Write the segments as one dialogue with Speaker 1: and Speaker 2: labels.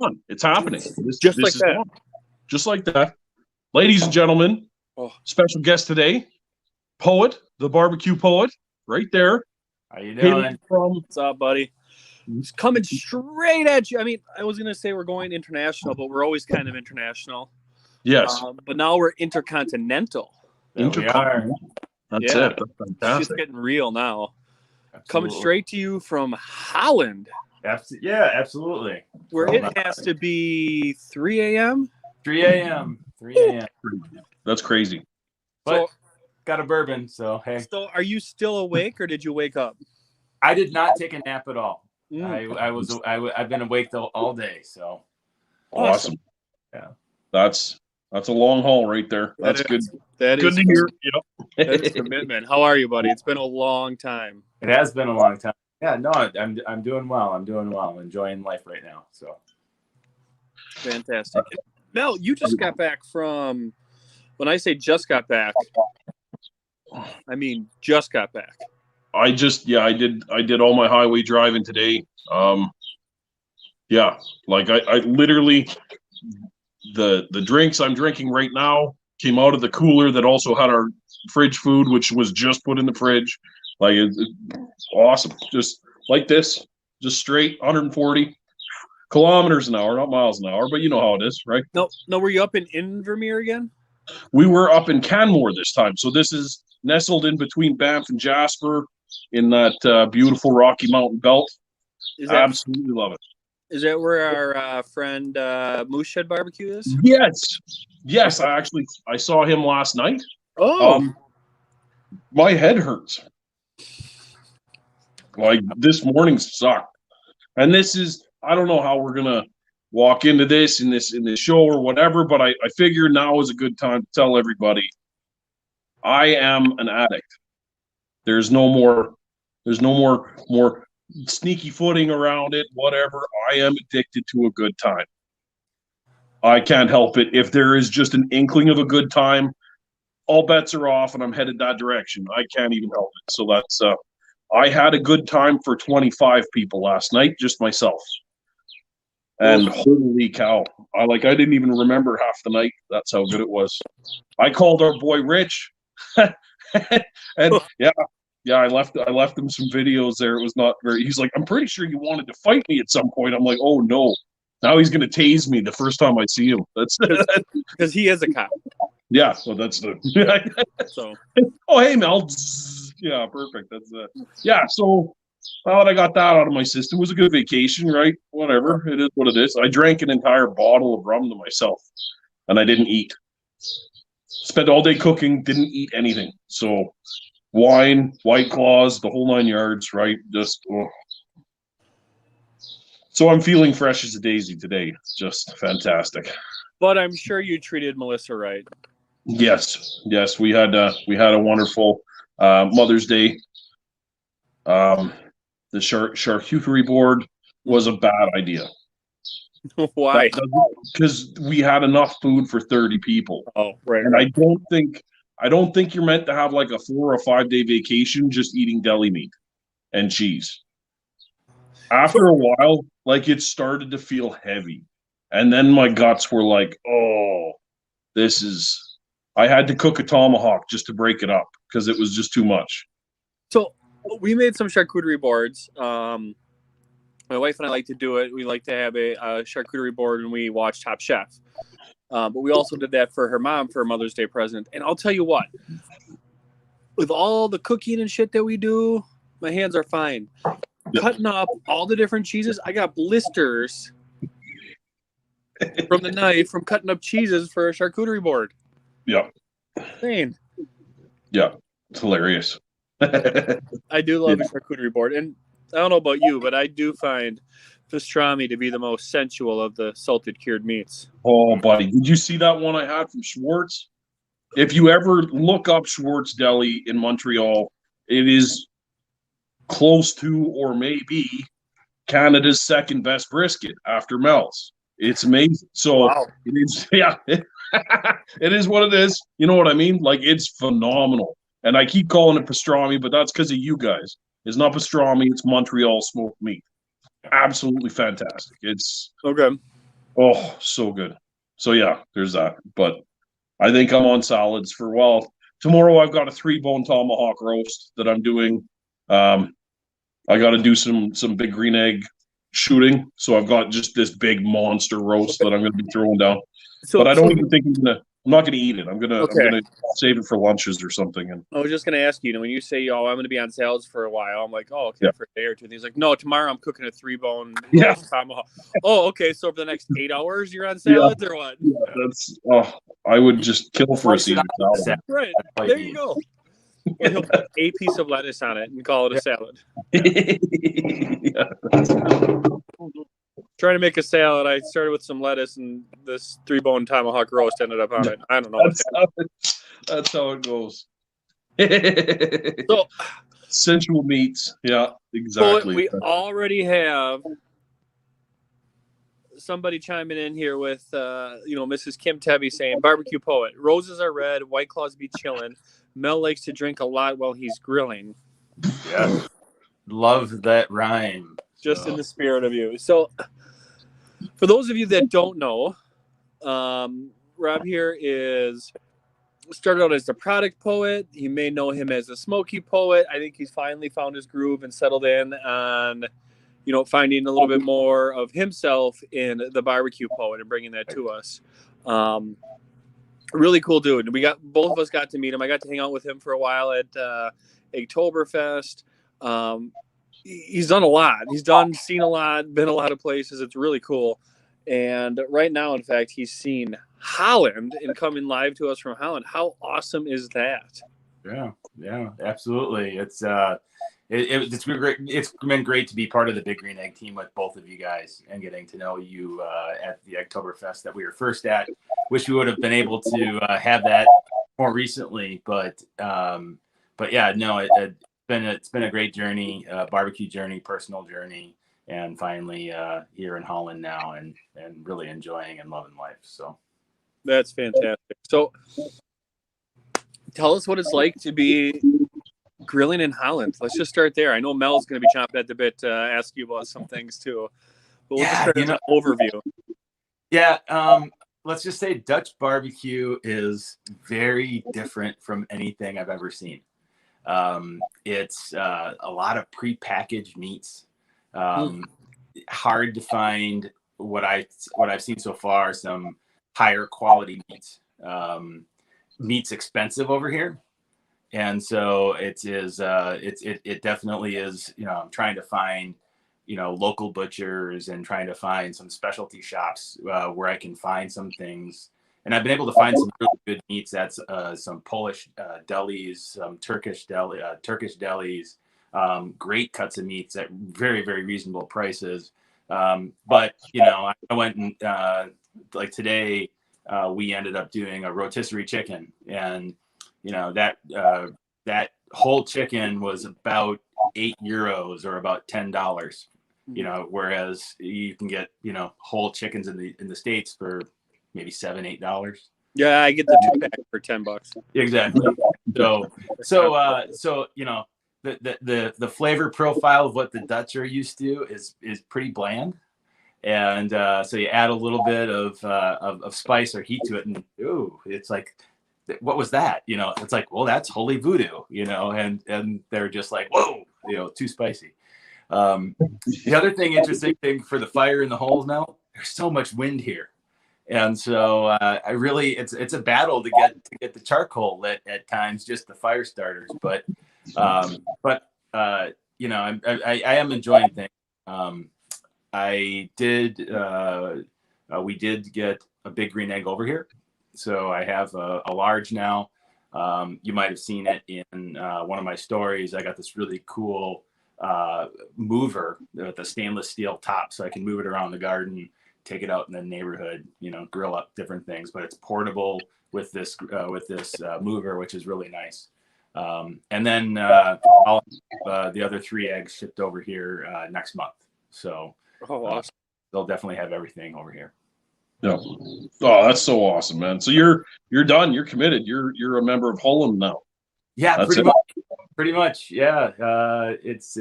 Speaker 1: on. It's happening.
Speaker 2: Just like that.
Speaker 1: On. Just like that. Ladies and gentlemen, special guest today, Poet, the Bbq Poet, right there.
Speaker 3: How you doing?
Speaker 2: What's up, buddy? It's coming straight at you. I mean, I was going to say we're going international, but we're always kind of international.
Speaker 1: Yes.
Speaker 2: But now we're intercontinental.
Speaker 1: Intercontinental. That's it. That's fantastic.
Speaker 2: It's getting real now. Absolutely. Coming straight to you from Holland.
Speaker 3: Yeah, absolutely.
Speaker 2: Where it has to be 3 a.m.?
Speaker 3: 3 a.m. 3 a.m.
Speaker 1: That's crazy.
Speaker 3: But got a bourbon, so hey.
Speaker 2: So are you still awake or did you wake up?
Speaker 3: I did not take a nap at all. I've been awake all day, so
Speaker 1: awesome.
Speaker 3: Yeah.
Speaker 1: That's a long haul right there. That's good.
Speaker 2: That
Speaker 1: good
Speaker 2: is
Speaker 1: to hear.
Speaker 2: That is commitment. How are you, buddy? It's been a long time.
Speaker 3: It has been a long time. Yeah, no, I'm doing well. I'm enjoying life right now. So
Speaker 2: fantastic. Mel, you just got back from. When I say just got back, I mean just got back.
Speaker 1: I did all my highway driving today. Like I literally the drinks I'm drinking right now came out of the cooler that also had our fridge food, which was just put in the fridge. Like it's awesome. Just like this, just straight 140 kilometers an hour, not miles an hour, but you know how it is, right?
Speaker 2: No, were you up in Invermere again?
Speaker 1: We were up in Canmore this time. So this is nestled in between Banff and Jasper in that beautiful Rocky Mountain belt. Absolutely love it.
Speaker 2: Is that where our friend Moosehead Barbecue is?
Speaker 1: Yes. I saw him last night.
Speaker 2: Oh,
Speaker 1: my head hurts. Like this morning sucked, and this is I don't know how we're gonna walk into this in this show or whatever, but I figure now is a good time to tell everybody I am an addict. There's no more sneaky footing around it, whatever. I am addicted to a good time. I can't help it. If there is just an inkling of a good time, all bets are off and I'm headed that direction. I can't even help it. So that's I had a good time for 25 people last night, just myself. And holy cow, I didn't even remember half the night. That's how good it was. I called our boy Rich, and I left him some videos there. It was not very. He's like, I'm pretty sure you wanted to fight me at some point. I'm like, oh no, now he's gonna tase me the first time I see him. That's
Speaker 2: because he is a cop.
Speaker 1: Yeah, so that's the.
Speaker 2: So.
Speaker 1: Oh hey Mel, yeah, perfect. That's So. Now that I got that out of my system, it was a good vacation, right? Whatever. It is what it is. I drank an entire bottle of rum to myself, and I didn't eat. Spent all day cooking, didn't eat anything. So wine, White Claws, the whole 9 yards, right? So I'm feeling fresh as a daisy today. Just fantastic.
Speaker 2: But I'm sure you treated Melissa right.
Speaker 1: Yes. We had a wonderful Mother's Day. The charcuterie board was a bad idea.
Speaker 2: Why?
Speaker 1: Because we had enough food for 30 people.
Speaker 2: Oh, right.
Speaker 1: And I don't think you're meant to have like a 4 or 5 day vacation just eating deli meat and cheese. After a while, like it started to feel heavy. And then my guts were like, oh, I had to cook a tomahawk just to break it up because it was just too much.
Speaker 2: So we made some charcuterie boards. My wife and I like to do it. We like to have a charcuterie board when we watch Top Chef. But we also did that for her mom for her Mother's Day present. And I'll tell you what, with all the cooking and shit that we do, my hands are fine. Cutting up all the different cheeses, I got blisters from the knife from cutting up cheeses for a charcuterie board.
Speaker 1: Yeah.
Speaker 2: Insane.
Speaker 1: Yeah, it's hilarious.
Speaker 2: I do love a charcuterie board, and I don't know about you, but I do find pastrami to be the most sensual of the salted cured meats.
Speaker 1: Oh, buddy, did you see that one I had from Schwartz? If you ever look up Schwartz Deli in Montreal, it is close to or maybe Canada's second best brisket after Mel's. It's amazing. So wow. It is, yeah, it is what it is. You know what I mean? Like it's phenomenal. And I keep calling it pastrami, but that's because of you guys. It's not pastrami, it's Montreal smoked meat. Absolutely fantastic. It's
Speaker 2: okay.
Speaker 1: Oh, so good. So yeah, there's that. But I think I'm on salads for tomorrow I've got a 3-bone tomahawk roast that I'm doing. I got to do some big green egg shooting, so I've got just this big monster roast that I'm going to be throwing down. But I don't even think I'm not gonna eat it. I'm gonna save it for lunches or something. And
Speaker 2: I was just gonna ask you, when you say, "Oh, I'm gonna be on salads for a while," I'm like, "Oh, okay,
Speaker 1: yeah.
Speaker 2: for a day or two." And he's like, "No, tomorrow I'm cooking a 3-bone tomahawk." Oh, okay. So for the next 8 hours, you're on salads or what?
Speaker 1: Yeah, that's I would just kill for a Caesar salad.
Speaker 2: Right there, you go. Or he'll put a piece of lettuce on it and call it a salad. Trying to make a salad, I started with some lettuce, and this 3-bone tomahawk roast ended up on it. I don't know.
Speaker 1: That's how it goes.
Speaker 2: So,
Speaker 1: sensual meats. Yeah, exactly.
Speaker 2: So we already have somebody chiming in here with, Mrs. Kim Tebby saying, "BBQ Poet, roses are red, White Claws be chillin'. Mel likes to drink a lot while he's grilling."
Speaker 3: Yeah, love that rhyme.
Speaker 2: Just in the spirit of you. So, for those of you that don't know, Rob here started out as the product poet. You may know him as the smoky poet. I think he's finally found his groove and settled in on, finding a little bit more of himself in the barbecue poet and bringing that to us. Really cool dude. Both of us got to meet him. I got to hang out with him for a while at Eggtoberfest. He's done a lot. Seen a lot, been a lot of places. It's really cool. And right now, in fact, he's seen Holland and coming live to us from Holland. How awesome is that?
Speaker 3: Yeah, absolutely. It's been great. It's been great to be part of the Big Green Egg team with both of you guys and getting to know you at the Eggtoberfest that we were first at. Wish we would have been able to have that more recently, but yeah, no, it's been a great journey, barbecue journey, personal journey, and finally here in Holland now, and really enjoying and loving life. So
Speaker 2: that's fantastic. So tell us what it's like to be grilling in Holland. Let's just start there. I know Mel's going to be chomping at the bit to ask you about some things too, but we'll just start with an overview.
Speaker 3: Yeah. Let's just say Dutch barbecue is very different from anything I've ever seen. It's a lot of prepackaged meats. Hard to find what I've seen so far, some higher quality meats. Meat's expensive over here. And so it definitely is, I'm trying to find, local butchers and trying to find some specialty shops where I can find some things. And I've been able to find some really good meats. That's some Polish delis, some Turkish delis, great cuts of meats at very, very reasonable prices. But, I went and like today we ended up doing a rotisserie chicken, and, that whole chicken was about €8 or about $10. Whereas you can get, whole chickens in the States for maybe $7-8.
Speaker 2: Yeah, I get the 2-pack for $10.
Speaker 3: Exactly. So the flavor profile of what the Dutch are used to is pretty bland, and so you add a little bit of spice or heat to it, and it's like, what was that? It's like, well, that's holy voodoo, and they're just like, whoa, too spicy. The other interesting thing for the fire in the holes now, there's so much wind here. And so it's a battle to get the charcoal lit at times, just the fire starters. But I am enjoying things. We did get a big green egg over here. So I have a large now. You might have seen it in one of my stories. I got this really cool mover with a stainless steel top, so I can move it around the garden, take it out in the neighborhood, grill up different things. But it's portable with this mover, which is really nice. And then I'll have the other 3 eggs shipped over here next month. So
Speaker 2: awesome.
Speaker 3: They'll definitely have everything over here.
Speaker 1: Yeah. Oh, that's so awesome, man. So you're done. You're committed. You're a member of Holland now.
Speaker 3: Yeah, pretty much. Yeah. It's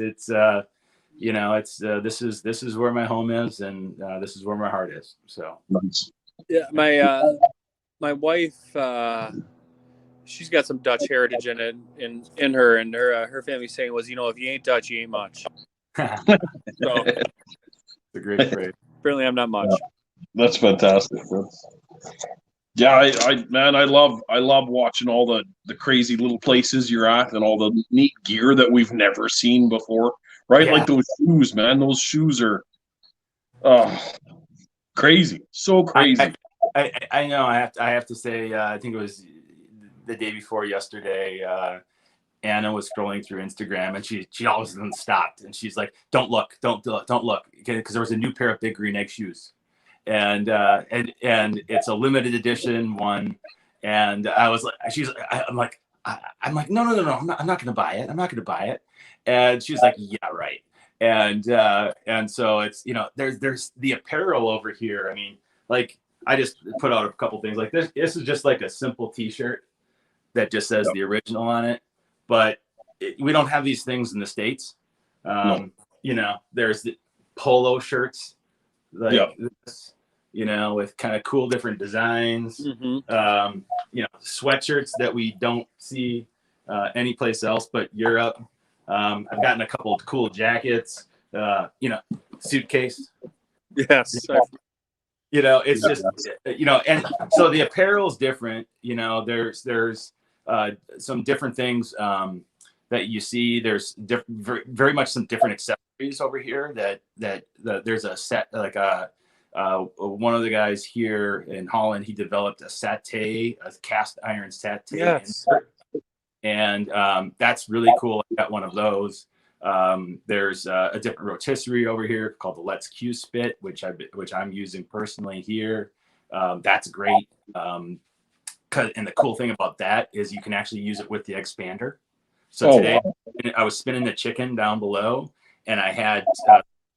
Speaker 3: you know, it's this is where my home is, and this is where my heart is. So
Speaker 1: Nice.
Speaker 2: Yeah, my wife, she's got some Dutch heritage in it, in her, and her family saying was, if you ain't Dutch, you ain't much. So
Speaker 3: it's a great phrase.
Speaker 2: apparently, I'm not much.
Speaker 1: That's fantastic. Yeah, I love watching all the crazy little places you're at and all the neat gear that we've never seen before. Right?
Speaker 3: Yeah.
Speaker 1: Like those shoes, man. Those shoes are crazy. So crazy.
Speaker 3: I know. I have to say. I think it was the day before yesterday. Anna was scrolling through Instagram, and she all of a sudden stopped, and she's like, "Don't look, don't look," because there was a new pair of big green egg shoes, and it's a limited edition one, and I was like, I'm like, no, I'm not gonna buy it. I'm not gonna buy it, and she's like, yeah, right. And so it's, there's the apparel over here. I mean, like, I just put out a couple things like this. This is just like a simple T-shirt that just says the original on it, but we don't have these things in the States. There's the polo shirts like this, with kind of cool different designs. Sweatshirts that we don't see anyplace else but Europe. I've gotten a couple of cool jackets, suitcase.
Speaker 2: Yes.
Speaker 3: It's just, and so the apparel is different. There's some different things that you see. There's very much some different accessories over here that there's a set, like one of the guys here in Holland, he developed a cast iron satay.
Speaker 2: Yes.
Speaker 3: And that's really cool. I got one of those. There's a different rotisserie over here called the Let's Q Spit, which I'm using personally here. That's great. And the cool thing about that is you can actually use it with the expander. So today I was spinning the chicken down below, and I had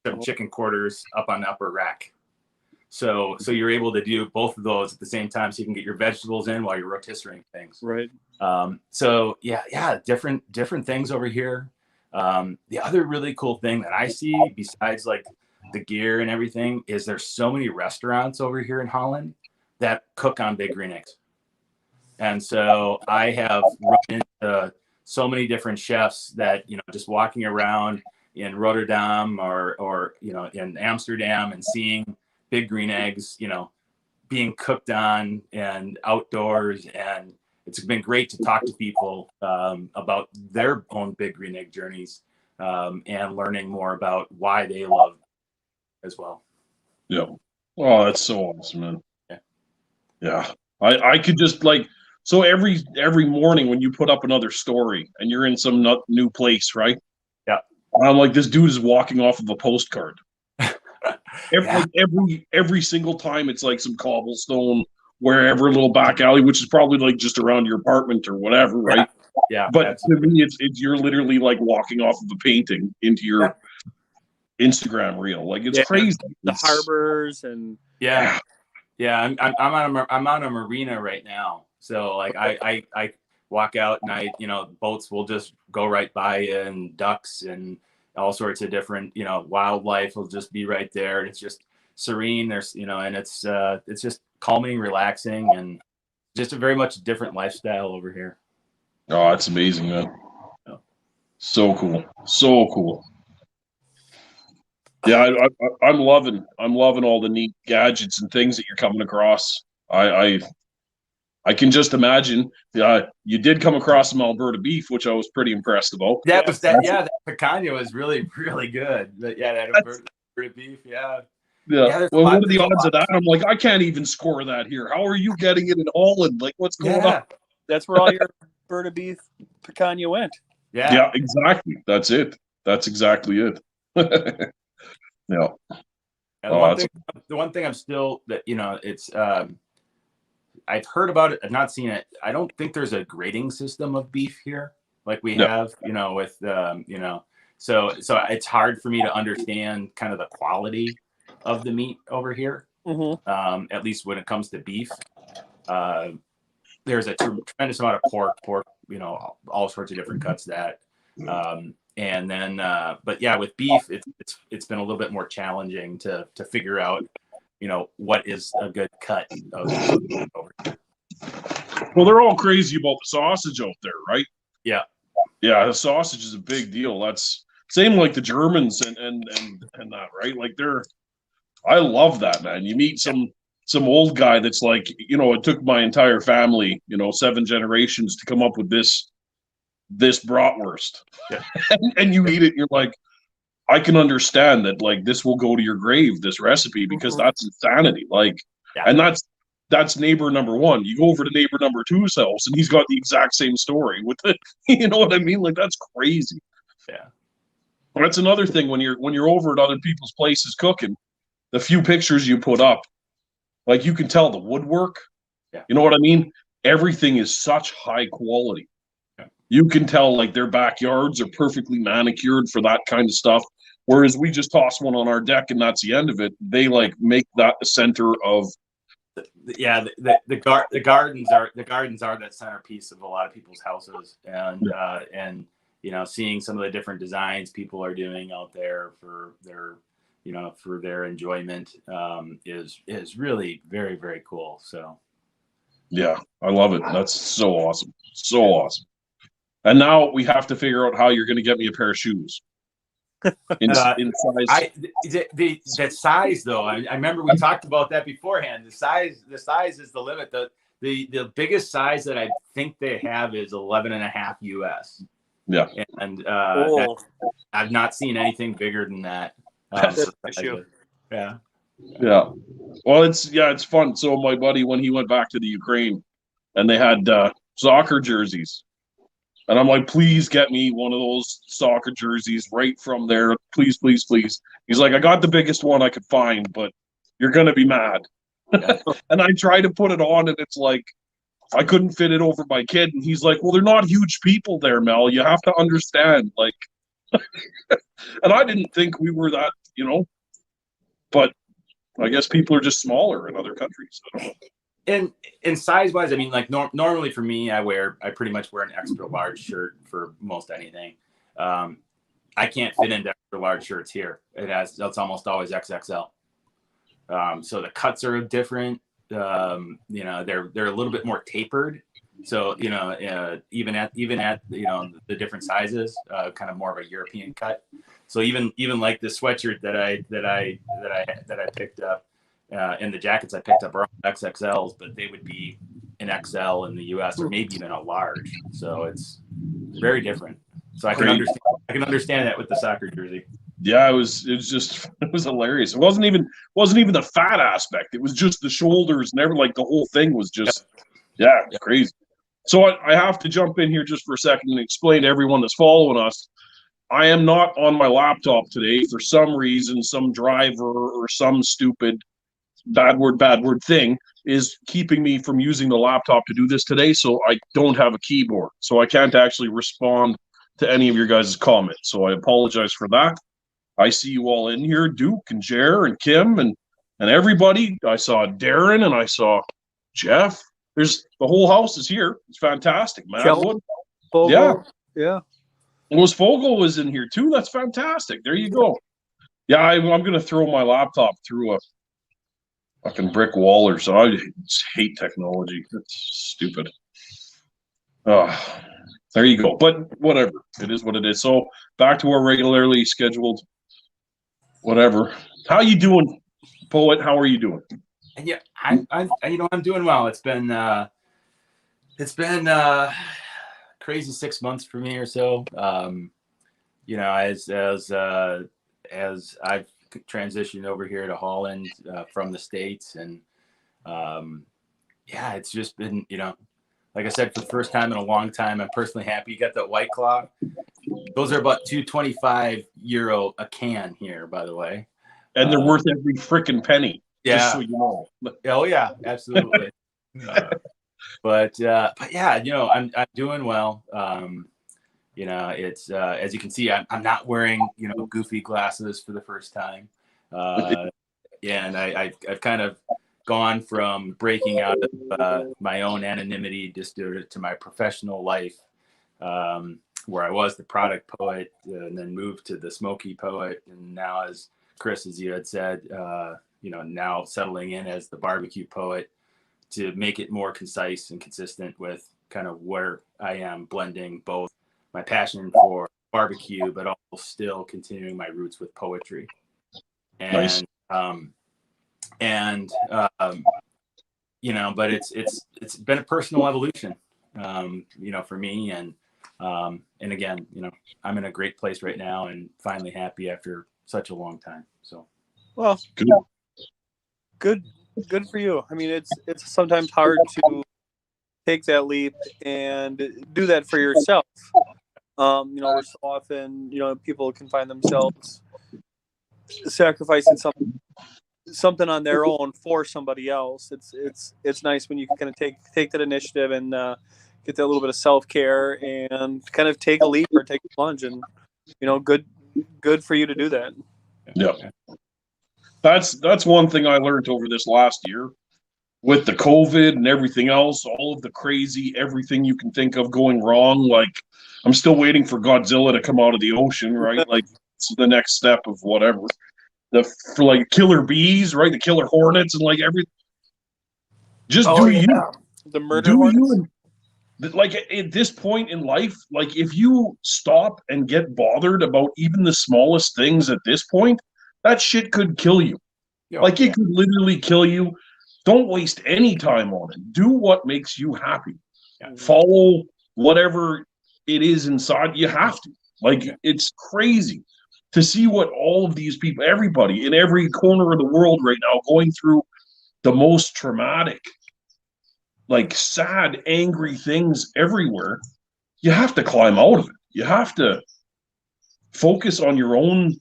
Speaker 3: some chicken quarters up on the upper rack. So you're able to do both of those at the same time, so you can get your vegetables in while you're rotisserie things.
Speaker 2: Right.
Speaker 3: So different things over here. The other really cool thing that I see, besides like the gear and everything, is there's so many restaurants over here in Holland that cook on big green eggs. And so I have run into so many different chefs that, just walking around in Rotterdam or in Amsterdam and seeing big green eggs, being cooked on and outdoors. And it's been great to talk to people about their own big green egg journeys and learning more about why they love as well.
Speaker 1: Yeah. Oh, that's so awesome, man. Yeah. I could just so every morning when you put up another story and you're in some new place, right?
Speaker 3: Yeah.
Speaker 1: I'm like, this dude is walking off of a postcard. Every single time it's like some cobblestone, wherever, little back alley, which is probably like just around your apartment or whatever, right?
Speaker 3: Yeah.
Speaker 1: But
Speaker 3: absolutely.
Speaker 1: to me, it's you're literally like walking off of a painting into your Instagram reel. Like, it's crazy.
Speaker 2: The harbors and
Speaker 3: I'm on a marina right now. So like I walk out and boats will just go right by you, and ducks and all sorts of different, wildlife will just be right there. And it's just serene. There's, and it's just calming, relaxing, and just a very much different lifestyle over here.
Speaker 1: Oh, it's amazing, man. So cool. So cool. Yeah, I'm loving all the neat gadgets and things that you're coming across. I can just imagine. You did come across some Alberta beef, which I was pretty impressed about.
Speaker 3: That picanha was really, really good. But that Alberta beef, Yeah.
Speaker 1: Well, what are the odds of that? I'm like, I can't even score that here. How are you getting it in Holland? Like, what's going on?
Speaker 2: That's where all your Alberta beef picanha went.
Speaker 1: Yeah, exactly. That's it. That's exactly it. Yeah.
Speaker 3: The one thing I'm still it's I've heard about it. I've not seen it. I don't think there's a grading system of beef here like we have, with so it's hard for me to understand kind of the quality of the meat over here. At least when it comes to beef. There's a tremendous amount of pork, all sorts of different cuts that And then, but yeah, with beef, it's been a little bit more challenging to figure out, what is a good cut of over here.
Speaker 1: Well, they're all crazy about the sausage out there, right?
Speaker 3: Yeah.
Speaker 1: Yeah, the sausage is a big deal. That's same like the Germans and that, right? Like I love that, man. You meet some old guy that's like, it took my entire family, 7 generations to come up with this bratwurst.
Speaker 3: Yeah.
Speaker 1: and you eat it, and you're like, I can understand that, like, this will go to your grave, this recipe, because that's insanity. Like, and that's neighbor number 1. You go over to neighbor number 2's house, and he's got the exact same story with it. You know what I mean? Like, that's crazy.
Speaker 3: Yeah.
Speaker 1: That's another thing when you're over at other people's places cooking, the few pictures you put up, like, you can tell the woodwork.
Speaker 3: Yeah.
Speaker 1: You know what I mean? Everything is such high quality.
Speaker 3: Yeah.
Speaker 1: You can tell, like, their backyards are perfectly manicured for that kind of stuff. Whereas we just toss one on our deck and that's the end of it. They like make that the center of.
Speaker 3: Yeah, the gardens are that centerpiece of a lot of people's houses, and seeing some of the different designs people are doing out there for their enjoyment is really very, very cool. So
Speaker 1: Yeah, I love it. That's so awesome, so awesome. And now we have to figure out how you're going to get me a pair of shoes. In size.
Speaker 3: That size though, I remember we talked about that beforehand. The size is the limit. The biggest size that I think they have is 11.5 US.
Speaker 1: Yeah,
Speaker 3: and I've not seen anything bigger than that. Yeah.
Speaker 1: Well, it's fun. So my buddy, when he went back to the Ukraine, and they had soccer jerseys. And I'm like, please get me one of those soccer jerseys right from there. Please, please, please. He's like, I got the biggest one I could find, but you're going to be mad. Yeah. And I try to put it on, and it's like, I couldn't fit it over my kid. And he's like, well, they're not huge people there, Mel. You have to understand. Like, and I didn't think we were that, but I guess people are just smaller in other countries. I don't know.
Speaker 3: And size wise, I mean, like normally for me, I pretty much wear an extra large shirt for most anything. I can't fit into extra large shirts here. That's almost always XXL. So the cuts are different. They're a little bit more tapered. So even at the different sizes, kind of more of a European cut. So even like the sweatshirt that I picked up. And the jackets I picked up are XXLs, but they would be an XL in the US or maybe even a large. So it's very different. So I can understand that with the soccer jersey.
Speaker 1: Yeah, it was hilarious. It wasn't even the fat aspect. It was just the shoulders and like the whole thing was just crazy. So I have to jump in here just for a second and explain to everyone that's following us. I am not on my laptop today for some reason. Some driver or some stupid bad word thing is keeping me from using the laptop to do this today. So I don't have a keyboard. So I can't actually respond to any of your guys' comments. So I apologize for that. I see you all in here, Duke and Jer and Kim and everybody. I saw Darren and I saw Jeff. The whole house is here. It's fantastic, man.
Speaker 2: Yeah.
Speaker 1: Fogel was in here too. That's fantastic. There you go. Yeah, I'm going to throw my laptop through a fucking brick wall or so. I hate technology. It's stupid. There you go. But whatever. It is what it is. So back to our regularly scheduled whatever. How you doing, Poet? How are you doing?
Speaker 3: Yeah, I'm doing well. It's been crazy 6 months for me or so. As I've transitioned over here to Holland from the States, and it's just been, like I said, for the first time in a long time, I'm personally happy. You got that White Claw. Those are about €2.25 a can here, by the way.
Speaker 1: And they're worth every freaking penny.
Speaker 3: Yeah.
Speaker 1: Just so you know.
Speaker 3: Oh yeah, absolutely. But yeah, I'm doing well. It's as you can see, I'm not wearing goofy glasses for the first time, and I've kind of gone from breaking out of my own anonymity just to my professional life. where I was the product poet, and then moved to the smoky poet, and now, as Chris, as you had said, now settling in as the barbecue poet, to make it more concise and consistent with kind of where I am, blending both my passion for barbecue, but also still continuing my roots with poetry. And,
Speaker 1: Nice.
Speaker 3: But it's been a personal evolution, for me. And again, I'm in a great place right now and finally happy after such a long time. So,
Speaker 2: Well, good for you. I mean, it's sometimes hard to take that leap and do that for yourself. We're so often, people can find themselves sacrificing something on their own for somebody else. It's nice when you can kind of take that initiative and get that little bit of self-care and kind of take a leap or take a plunge, and good for you to do that.
Speaker 1: Yeah. That's one thing I learned over this last year with the COVID and everything else, all of the crazy, everything you can think of going wrong. Like, I'm still waiting for Godzilla to come out of the ocean, right? Like, it's the next step of whatever. For like killer bees, right? The killer hornets and like everything. Just you.
Speaker 2: The murder hornets.
Speaker 1: Like, at this point in life, like, if you stop and get bothered about even the smallest things at this point, that shit could kill you. Like, it could literally kill you. Don't waste any time on it. Do what makes you happy. Follow whatever it is inside. You have to. Like, it's crazy to see what all of these people, everybody in every corner of the world right now, going through the most traumatic, like, sad, angry things everywhere. You have to climb out of it. You have to focus on your own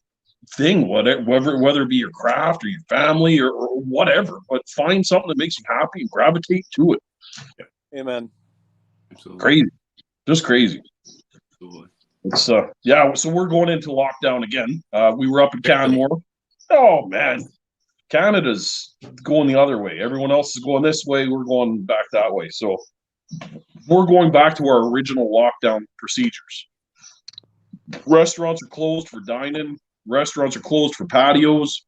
Speaker 1: thing, whether it be your craft or your family or whatever, but find something that makes you happy and gravitate to it.
Speaker 2: Amen.
Speaker 3: Absolutely.
Speaker 1: Crazy. Just crazy.
Speaker 3: Absolutely.
Speaker 1: It's so we're going into lockdown again. We were up in Canmore. Oh man, Canada's going the other way. Everyone else is going this way. We're going back that way. So we're going back to our original lockdown procedures. Restaurants are closed for dine-in. Restaurants are closed for patios.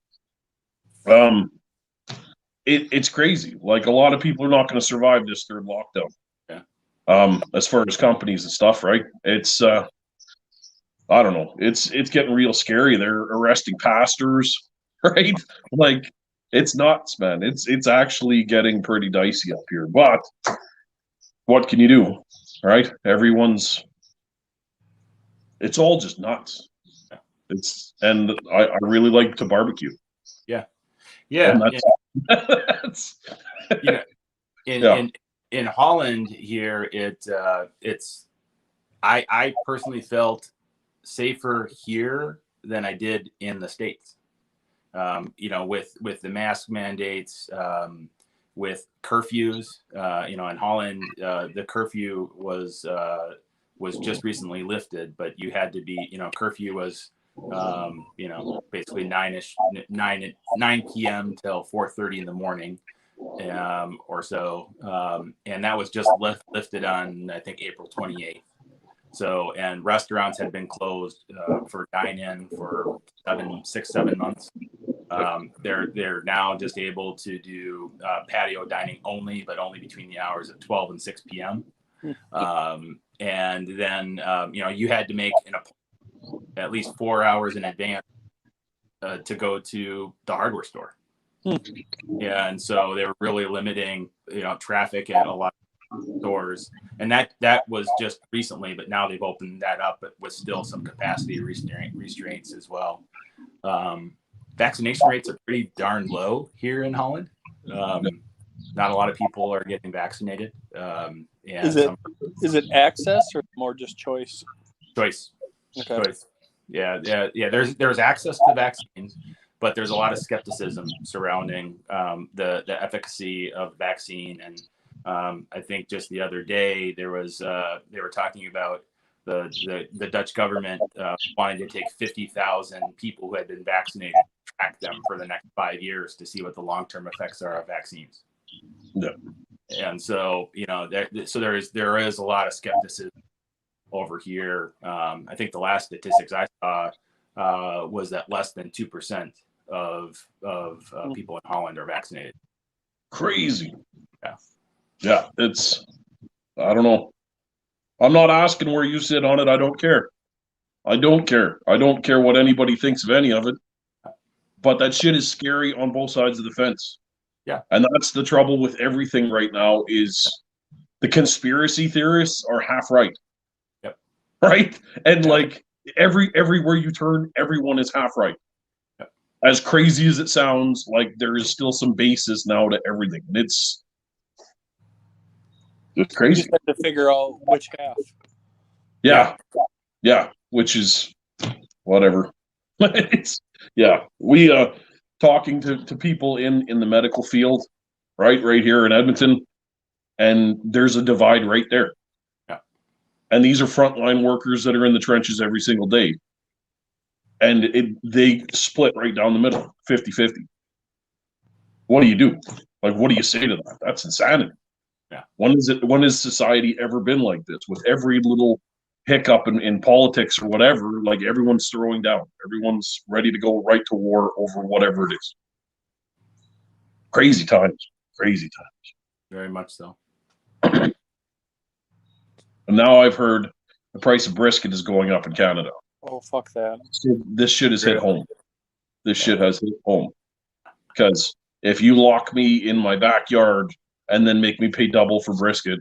Speaker 1: It's crazy. Like, a lot of people are not going to survive this third lockdown.
Speaker 3: Yeah.
Speaker 1: As far as companies and stuff, right? It's I don't know. It's getting real scary. They're arresting pastors, right? Like, it's nuts, man. It's actually getting pretty dicey up here. But what can you do, right? It's all just nuts. And I really like to barbecue.
Speaker 3: Yeah.
Speaker 1: That's
Speaker 3: In Holland here, I personally felt safer here than I did in the States. With the mask mandates, with curfews. In Holland, the curfew was just recently lifted, but you had to be, curfew was, basically 9 p.m. till 4:30 in the morning, or so. And that was just lifted on, I think, April 28th. So, and restaurants had been closed for dine-in for 7 months. They're now just able to do patio dining only, but only between the hours of 12 and 6 p.m. And then, you had to make an appointment at least 4 hours in advance to go to the hardware store. Yeah, and so they were really limiting, traffic at a lot of stores, and that was just recently, but now they've opened that up, but with still some capacity restraints as well. Vaccination rates are pretty darn low here in Holland. Not a lot of people are getting vaccinated. And
Speaker 2: is it access or more just choice?
Speaker 3: Choice.
Speaker 2: Okay.
Speaker 3: Choice. Yeah. There's access to vaccines, but there's a lot of skepticism surrounding the efficacy of vaccine. And I think just the other day they were talking about the Dutch government wanting to take 50,000 people who had been vaccinated, track them for the next 5 years to see what the long-term effects are of vaccines.
Speaker 1: Yeah.
Speaker 3: And so, there is a lot of skepticism over here. I think the last statistics I saw was that less than 2% of people in Holland are vaccinated.
Speaker 1: Crazy.
Speaker 3: Yeah.
Speaker 1: Yeah, it's, I don't know. I'm not asking where you sit on it. I don't care. I don't care. I don't care what anybody thinks of any of it. But that shit is scary on both sides of the fence.
Speaker 3: Yeah.
Speaker 1: And that's the trouble with everything right now is the conspiracy theorists are half right.
Speaker 3: Yep.
Speaker 1: Right? And like everywhere you turn, everyone is half right.
Speaker 3: Yep.
Speaker 1: As crazy as it sounds, like there is still some basis now to everything. It's crazy.
Speaker 2: You just have to figure out which half.
Speaker 1: Yeah. Yeah. Which is whatever. We talking to people in the medical field, right here in Edmonton, and there's a divide right there.
Speaker 3: Yeah.
Speaker 1: And these are frontline workers that are in the trenches every single day. And they split right down the middle, 50-50. What do you do? Like, what do you say to that? That's insanity.
Speaker 3: Yeah.
Speaker 1: When has society ever been like this? With every little hiccup in politics or whatever, like everyone's throwing down. Everyone's ready to go right to war over whatever it is. Crazy times. Crazy times.
Speaker 3: Very much so.
Speaker 1: And now I've heard the price of brisket is going up in Canada.
Speaker 2: Oh, fuck that.
Speaker 1: So this shit has hit home. This shit has hit home. Because if you lock me in my backyard and then make me pay double for brisket,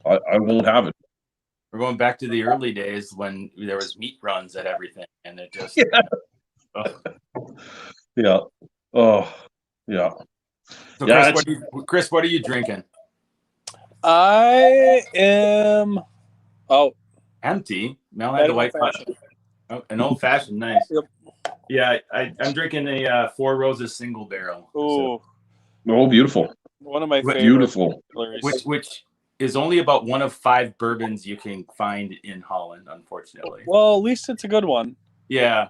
Speaker 1: I won't have it.
Speaker 3: We're going back to the early days when there was meat runs at everything, and it just
Speaker 1: Yeah. Oh, yeah.
Speaker 3: So
Speaker 1: Yeah,
Speaker 3: Chris, what are you drinking?
Speaker 2: I am
Speaker 3: Empty. Mel had the white
Speaker 2: fashioned.
Speaker 3: Oh, an old fashioned, nice.
Speaker 2: Yep.
Speaker 3: Yeah, I'm drinking a Four Roses single barrel.
Speaker 2: Oh,
Speaker 1: oh, beautiful.
Speaker 2: one of my favorite.
Speaker 1: Beautiful.
Speaker 3: Which is only about one of 5 bourbons you can find in Holland, unfortunately.
Speaker 2: Well, at least it's a good one.
Speaker 3: Yeah.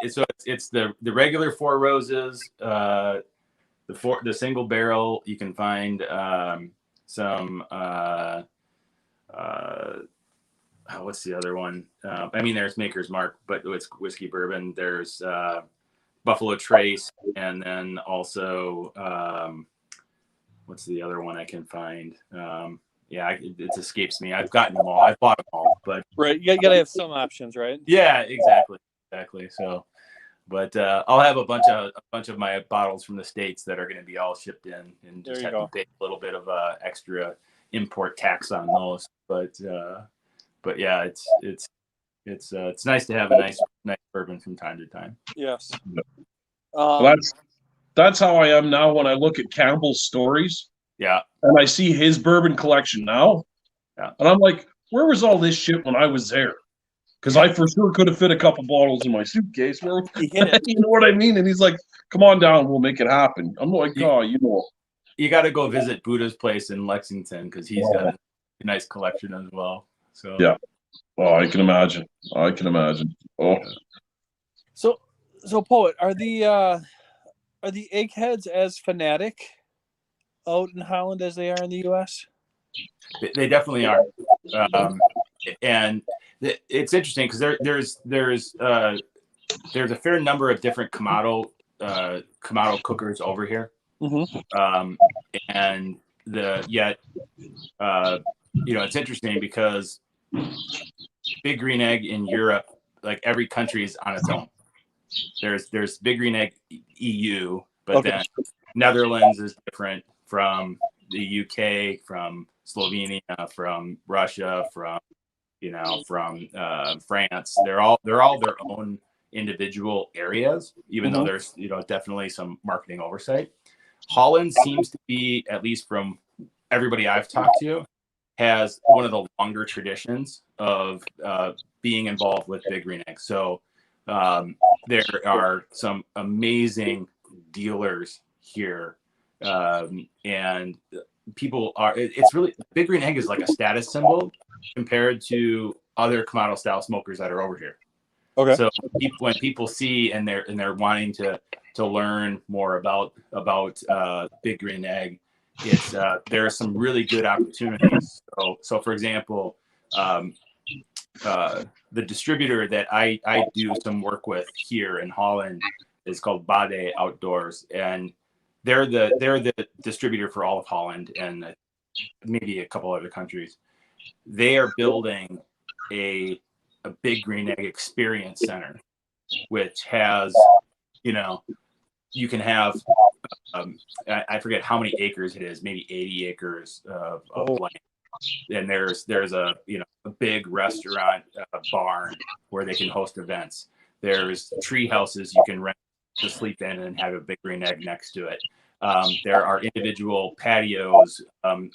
Speaker 3: So it's the regular Four Roses, the single barrel. You can find some. What's the other one? I mean, there's Maker's Mark, but it's whiskey bourbon. There's Buffalo Trace, and then also what's the other one I can find? It escapes me. I've gotten them all. I've bought them all, but
Speaker 2: right, you gotta have some options, right?
Speaker 3: Yeah, exactly. So, but I'll have a bunch of my bottles from the States that are going to be all shipped in, and just have to pay a little bit of extra import tax on those. But yeah, it's nice to have a nice bourbon from time to time.
Speaker 2: Yes.
Speaker 1: That's how I am now when I look at Campbell's stories.
Speaker 3: Yeah.
Speaker 1: And I see his bourbon collection now.
Speaker 3: Yeah.
Speaker 1: And I'm like, where was all this shit when I was there? Because I for sure could have fit a couple bottles in my suitcase. You know what I mean? And he's like, come on down, we'll make it happen. I'm like,
Speaker 3: you got to go visit Buddha's place in Lexington because he's got a nice collection as well. So
Speaker 1: yeah. Oh, I can imagine. Oh.
Speaker 2: So Poet, are the eggheads as fanatic out in Holland as they are in the U.S.?
Speaker 3: They definitely are, and it's interesting because there's a fair number of different Kamado cookers over here, and it's interesting because Big Green Egg in Europe, like every country is on its own. There's Big Green Egg EU, but then Netherlands is different from the UK, from Slovenia, from Russia, from France. They're all their own individual areas, even though there's definitely some marketing oversight. Holland seems to be, at least from everybody I've talked to, has one of the longer traditions of being involved with Big Green Egg. So there are some amazing dealers here, and people it's really, Big Green Egg is like a status symbol compared to other Kamado style smokers that are over here. Okay. So when people see and they're wanting to learn more about Big Green Egg, there are some really good opportunities. So for example, the distributor that I do some work with here in Holland is called Bade Outdoors, and they're the distributor for all of Holland and maybe a couple other countries. They are building a big green egg experience center, which has, you can have, I forget how many acres it is, maybe 80 acres of land. And there's a big restaurant barn where they can host events. There's tree houses you can rent to sleep in and have a big green egg next to it. There are individual patios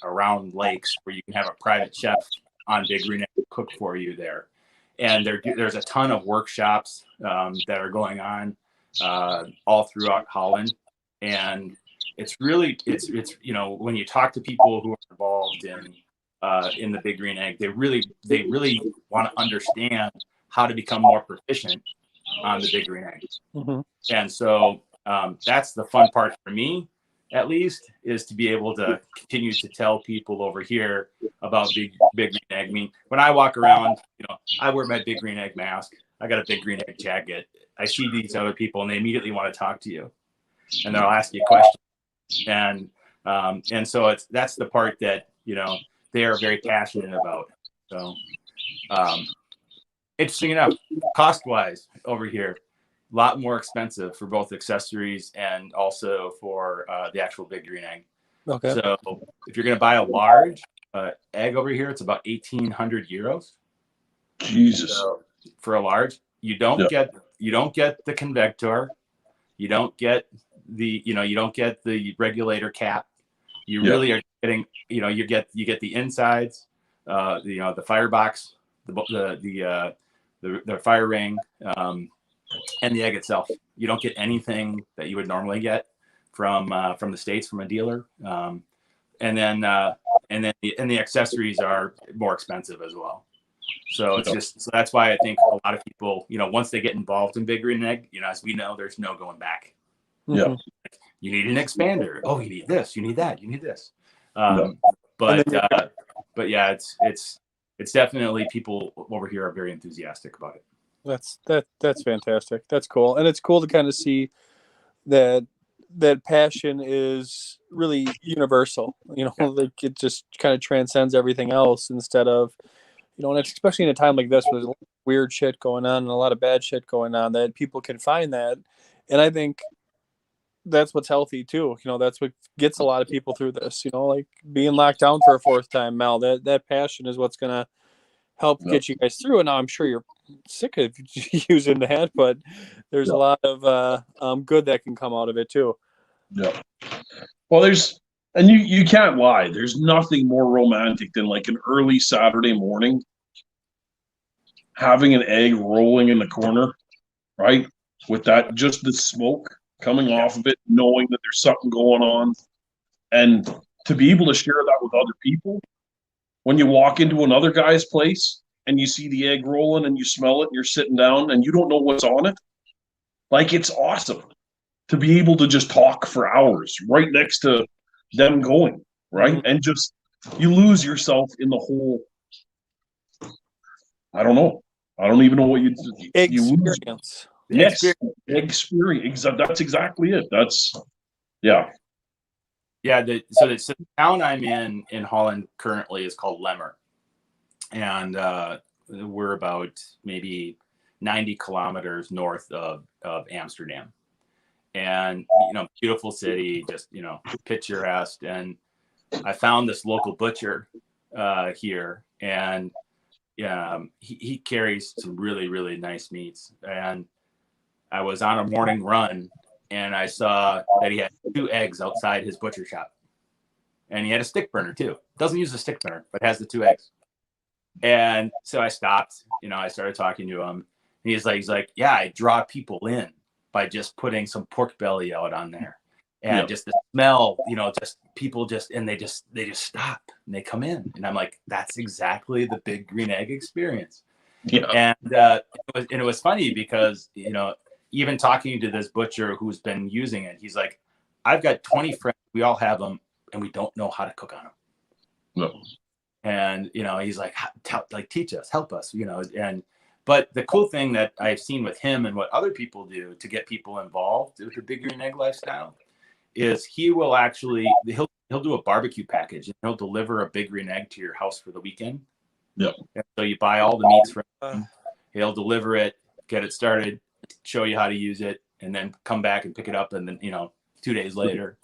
Speaker 3: around lakes where you can have a private chef on big green egg cook for you there. And there's a ton of workshops that are going on all throughout Holland. And it's really, it's when you talk to people who are involved in the big green egg, they really want to understand how to become more proficient on the big green egg. Mm-hmm. And so that's the fun part for me, at least, is to be able to continue to tell people over here about big green egg. I mean, when I walk around, I wear my big green egg mask. I got a big green egg jacket. I see these other people and they immediately want to talk to you, and they'll ask you questions. And so that's the part that, they are very passionate about. So interesting enough, cost-wise over here, a lot more expensive for both accessories and also for the actual big green egg. Okay. So if you're going to buy a large egg over here, it's about 1,800 euros.
Speaker 1: Jesus.
Speaker 3: So for a large, you don't get the convector, you don't get the regulator cap. You really are getting, you get the insides, the firebox, the fire ring, and the egg itself. You don't get anything that you would normally get from the States from a dealer. And then the accessories are more expensive as well. So so that's why I think a lot of people, once they get involved in big green egg, as we know, there's no going back.
Speaker 1: Yeah.
Speaker 3: You need an expander. Oh, you need this. You need that. You need this. But yeah, it's definitely, people over here are very enthusiastic about it.
Speaker 2: That's fantastic. That's cool, and it's cool to kind of see that passion is really universal. Like it just kind of transcends everything else. Instead of, and especially in a time like this, where there's a lot of weird shit going on and a lot of bad shit going on, that people can find that, and I think that's what's healthy too. That's what gets a lot of people through this. Like being locked down for a fourth time, Mel. That passion is what's gonna help get you guys through. And now I'm sure you're sick of using that, but there's a lot of good that can come out of it too.
Speaker 1: Yeah. Well, and you can't lie. There's nothing more romantic than like an early Saturday morning, having an egg rolling in the corner, right? With that, just the smoke coming off of it, knowing that there's something going on, and to be able to share that with other people. When you walk into another guy's place and you see the egg rolling and you smell it and you're sitting down and you don't know what's on it, like, it's awesome to be able to just talk for hours right next to them going, right? Mm-hmm. And just, you lose yourself in the whole, I don't know. I don't even know what you
Speaker 2: experience.
Speaker 1: Yes, experience. That's exactly it. Yeah.
Speaker 3: So the town I'm in Holland currently is called Lemmer, and we're about maybe 90 kilometers north of Amsterdam, and beautiful city, just picturesque. And I found this local butcher here, and he carries some really, really nice meats. And I was on a morning run, and I saw that he had 2 eggs outside his butcher shop, and he had a stick burner too. Doesn't use a stick burner, but has the 2 eggs. And so I stopped. I started talking to him, and he's like, "Yeah, I draw people in by just putting some pork belly out on there, and just the smell, just people and they just stop and they come in." And I'm like, "That's exactly the big green egg experience." Yeah. And it was funny because even talking to this butcher who's been using it, he's like, "I've got 20 friends. We all have them. and we don't know how to cook on them.
Speaker 1: No.
Speaker 3: And, he's like, teach us, help us, but the cool thing that I've seen with him and what other people do to get people involved with the Big Green Egg lifestyle is he'll do a barbecue package, and he'll deliver a Big Green Egg to your house for the weekend.
Speaker 1: Yep.
Speaker 3: And so you buy all the meats from him, he'll deliver it, get it started, show you how to use it, and then come back and pick it up, and then 2 days later.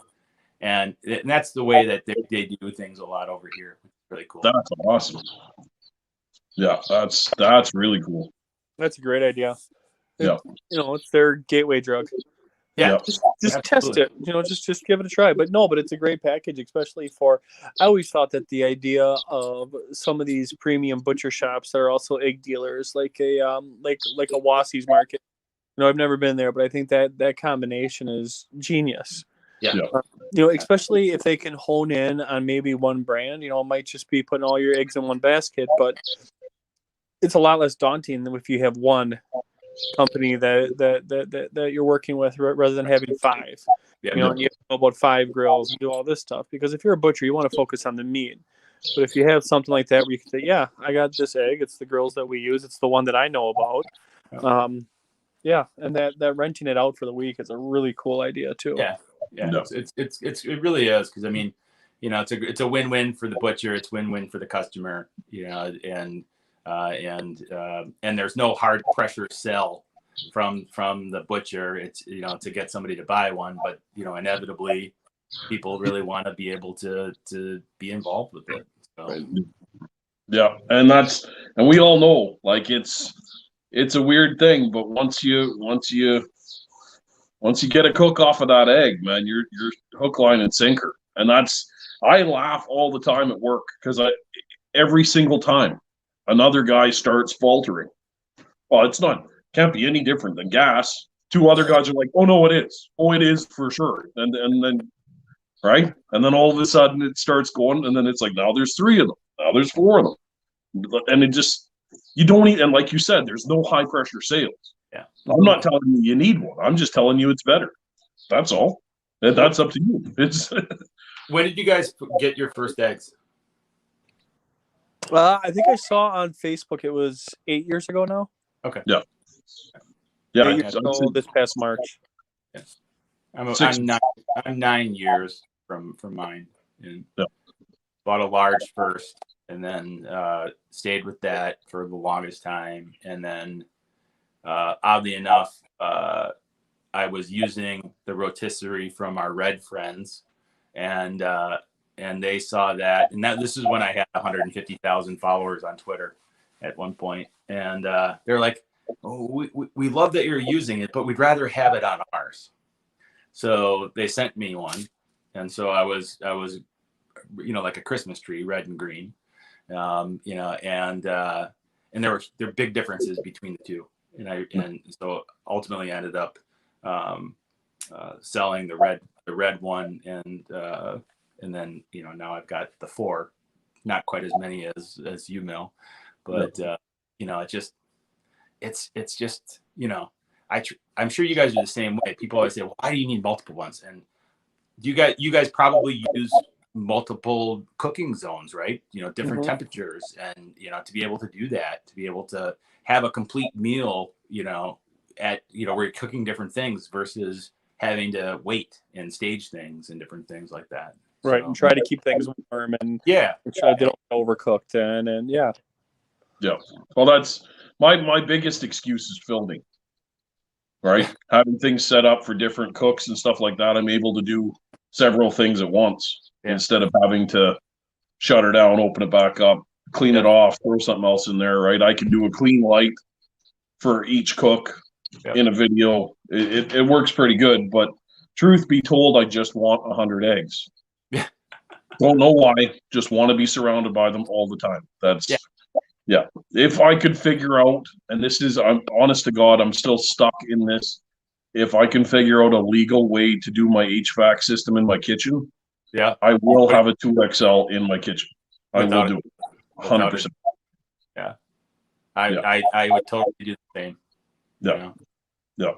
Speaker 3: And that's the way that they do things a lot over here. It's really cool.
Speaker 1: That's awesome. Yeah, that's really cool.
Speaker 2: That's a great idea.
Speaker 1: Yeah.
Speaker 2: It's their gateway drug.
Speaker 3: Yeah.
Speaker 2: Just test it. Just give it a try. But it's a great package, especially for. I always thought that the idea of some of these premium butcher shops that are also egg dealers, like a Wassey's Market. I've never been there, but I think that combination is genius.
Speaker 3: Yeah.
Speaker 2: Especially if they can hone in on maybe one brand. It might just be putting all your eggs in one basket, but it's a lot less daunting than if you have one company that you're working with rather than having five.
Speaker 3: Yeah,
Speaker 2: you have to know about 5 grills and do all this stuff, because if you're a butcher, you want to focus on the meat. But if you have something like that where you can say, yeah, I got this egg, it's the grills that we use, it's the one that I know about. And that renting it out for the week is a really cool idea too.
Speaker 3: No. It really is, because it's a win-win for the butcher, it's win-win for the customer, and there's no hard pressure sell from the butcher. It's to get somebody to buy one, but inevitably people really want to be able to be involved with it. So.
Speaker 1: Yeah, and we all know, like, it's a weird thing, but once you get a cook off of that egg, man, you're hook, line, and sinker. And I laugh all the time at work, because every single time another guy starts faltering, well, can't be any different than gas. 2 other guys are like, oh no, it is. Oh, it is for sure. And then right, and then all of a sudden it starts going, and then it's like, now there's 3 of them, now there's 4 of them, and it just, you don't need, and like you said, there's no high pressure sales.
Speaker 3: Yeah.
Speaker 1: I'm not telling you need one. I'm just telling you it's better. That's all. That's up to you. It's.
Speaker 3: When did you guys get your first eggs?
Speaker 2: I think I saw on Facebook it was 8 years ago now.
Speaker 3: Okay.
Speaker 1: Yeah.
Speaker 2: 8 years ago, this past March.
Speaker 3: Yes. I'm 9 years from mine, and bought a large first, and then stayed with that for the longest time, and then oddly enough, I was using the rotisserie from our red friends, and they saw that, and this is when I had 150,000 followers on Twitter at one point, and they're like, oh, we love that you're using it, but we'd rather have it on ours. So they sent me one, and so I was like a Christmas tree, red and green, and there are big differences between the two. And so ultimately ended up selling the red one, and then now I've got the 4, not quite as many as you know, but it's just I'm sure you guys are the same way. People always say, well, why do you need multiple ones? And you guys probably use multiple cooking zones, right? Different temperatures, and to be able to do that, to be able to have a complete meal, at where you're cooking different things versus having to wait and stage things and different things like that.
Speaker 2: Right, and try to keep things warm and make sure they don't get overcooked, and yeah.
Speaker 1: Well, that's my biggest excuse is filming. Right, having things set up for different cooks and stuff like that, I'm able to do several things at once instead of having to shut her down, open it back up, clean it off, throw something else in there. Right, I can do a clean light for each cook in a video. It works pretty good, but truth be told, I just want 100 eggs. Don't know why, just want to be surrounded by them all the time. That's if I could figure out, and I'm honest to God, I'm still stuck in this. If I can figure out a legal way to do my HVAC system in my kitchen, I will have a 2XL in my kitchen. I will do it. 100%.
Speaker 3: Yeah. I would totally do the same.
Speaker 1: Yeah. Yeah,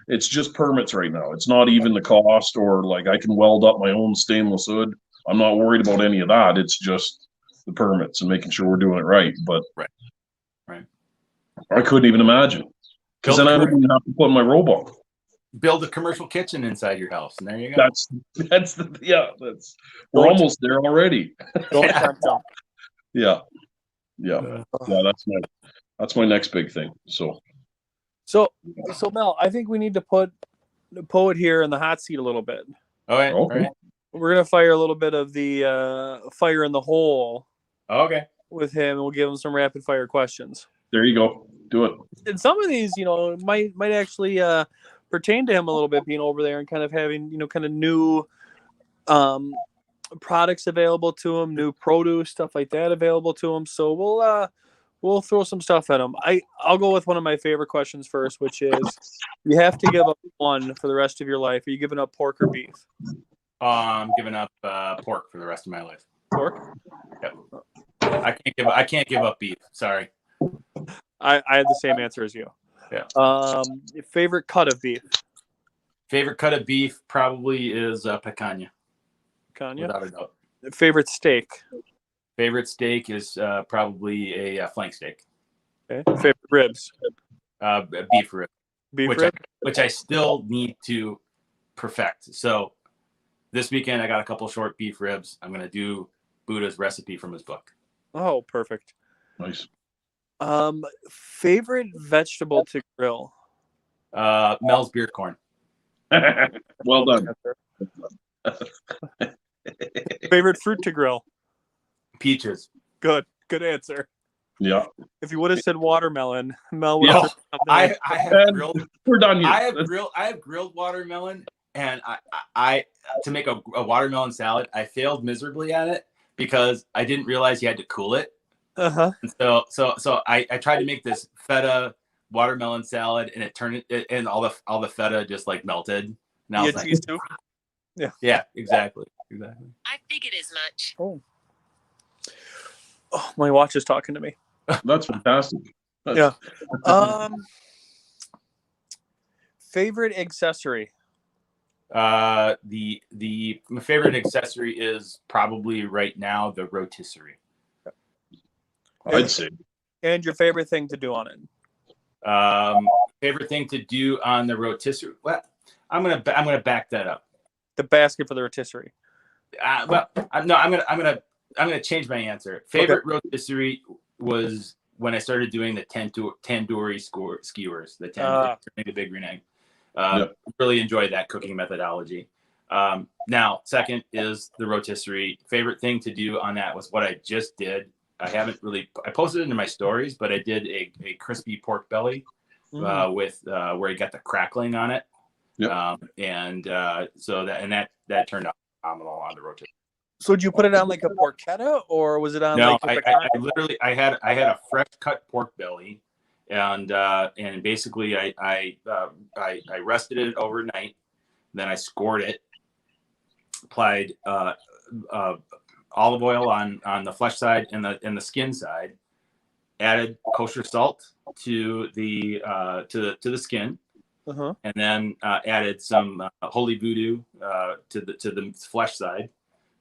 Speaker 1: it's just permits right now. It's not even the cost, or like I can weld up my own stainless hood. I'm not worried about any of that. It's just the permits and making sure we're doing it right. But
Speaker 3: Right.
Speaker 1: I couldn't even imagine, because then I wouldn't even have to put my robot.
Speaker 3: Build a commercial kitchen inside your house, and there you go.
Speaker 1: We're almost there already.
Speaker 2: Don't tempt them.
Speaker 1: Yeah. That's my next big thing. So
Speaker 2: Mel, I think we need to put the poet here in the hot seat a little bit.
Speaker 3: Okay.
Speaker 1: Okay.
Speaker 3: All right.
Speaker 2: We're gonna fire a little bit of the fire in the hole
Speaker 3: Okay.
Speaker 2: with him, and we'll give him some rapid fire questions.
Speaker 1: there you go. Do it.
Speaker 2: And some of these, might actually pertain to him a little bit, being over there and kind of having, kind of new products available to him, new produce, stuff like that available to him. So we'll throw some stuff at him. I'll go with one of my favorite questions first, which is, you have to give up one for the rest of your life. Are you giving up pork or beef?
Speaker 3: I'm giving up pork for the rest of my life.
Speaker 2: Pork?
Speaker 3: Yep. I can't give up beef. Sorry.
Speaker 2: I had the same answer as you.
Speaker 3: Yeah.
Speaker 2: Favorite cut of beef?
Speaker 3: Favorite cut of beef probably is picanha.
Speaker 2: Picanha.
Speaker 3: Without a doubt.
Speaker 2: Favorite steak?
Speaker 3: Favorite steak is probably a flank steak.
Speaker 2: Okay. Favorite ribs?
Speaker 3: Beef rib.
Speaker 2: Beef rib?
Speaker 3: Which I still need to perfect. So this weekend I got a couple short beef ribs. I'm gonna do Buddha's recipe from his book.
Speaker 2: Oh, perfect.
Speaker 1: Nice.
Speaker 2: Favorite vegetable to grill?
Speaker 3: Mel's beer corn.
Speaker 1: Well done.
Speaker 2: Favorite fruit to grill?
Speaker 3: Peaches.
Speaker 2: Good answer.
Speaker 1: Yeah.
Speaker 2: If you would have said watermelon, Mel would
Speaker 3: No,
Speaker 2: have
Speaker 3: I have grilled.
Speaker 1: We're done here.
Speaker 3: I have grilled watermelon, and I to make a watermelon salad. I failed miserably at it because I didn't realize you had to cool it.
Speaker 2: Uh-huh.
Speaker 3: And so I tried to make this feta watermelon salad, and it turned it, and all the feta just like melted. Now
Speaker 2: You had cheese too?
Speaker 3: Yeah, exactly.
Speaker 4: I figured as much.
Speaker 2: Oh, my watch is talking to me.
Speaker 1: That's fantastic.
Speaker 2: Yeah. Favorite accessory?
Speaker 3: My favorite accessory is probably right now the rotisserie.
Speaker 1: I'd say.
Speaker 2: And your favorite thing to do on it?
Speaker 3: Favorite thing to do on the rotisserie? Well, I'm gonna back that up.
Speaker 2: The basket for the rotisserie.
Speaker 3: I'm gonna change my answer. Favorite rotisserie was when I started doing the Tandoori skewers, the big green egg. Really enjoyed that cooking methodology. Now, second is the rotisserie. Favorite thing to do on that was what I just did. I posted it in my stories, but I did a crispy pork belly with where you got the crackling on it.
Speaker 1: Yep.
Speaker 3: So that turned out phenomenal on the rotisserie.
Speaker 2: So did you put it on like a porchetta, or was it on?
Speaker 3: No,
Speaker 2: like
Speaker 3: I had a fresh cut pork belly, and basically I rested it overnight. Then I scored it, applied olive oil on the flesh side and the skin side, added kosher salt to the skin, and then added some holy voodoo to the flesh side.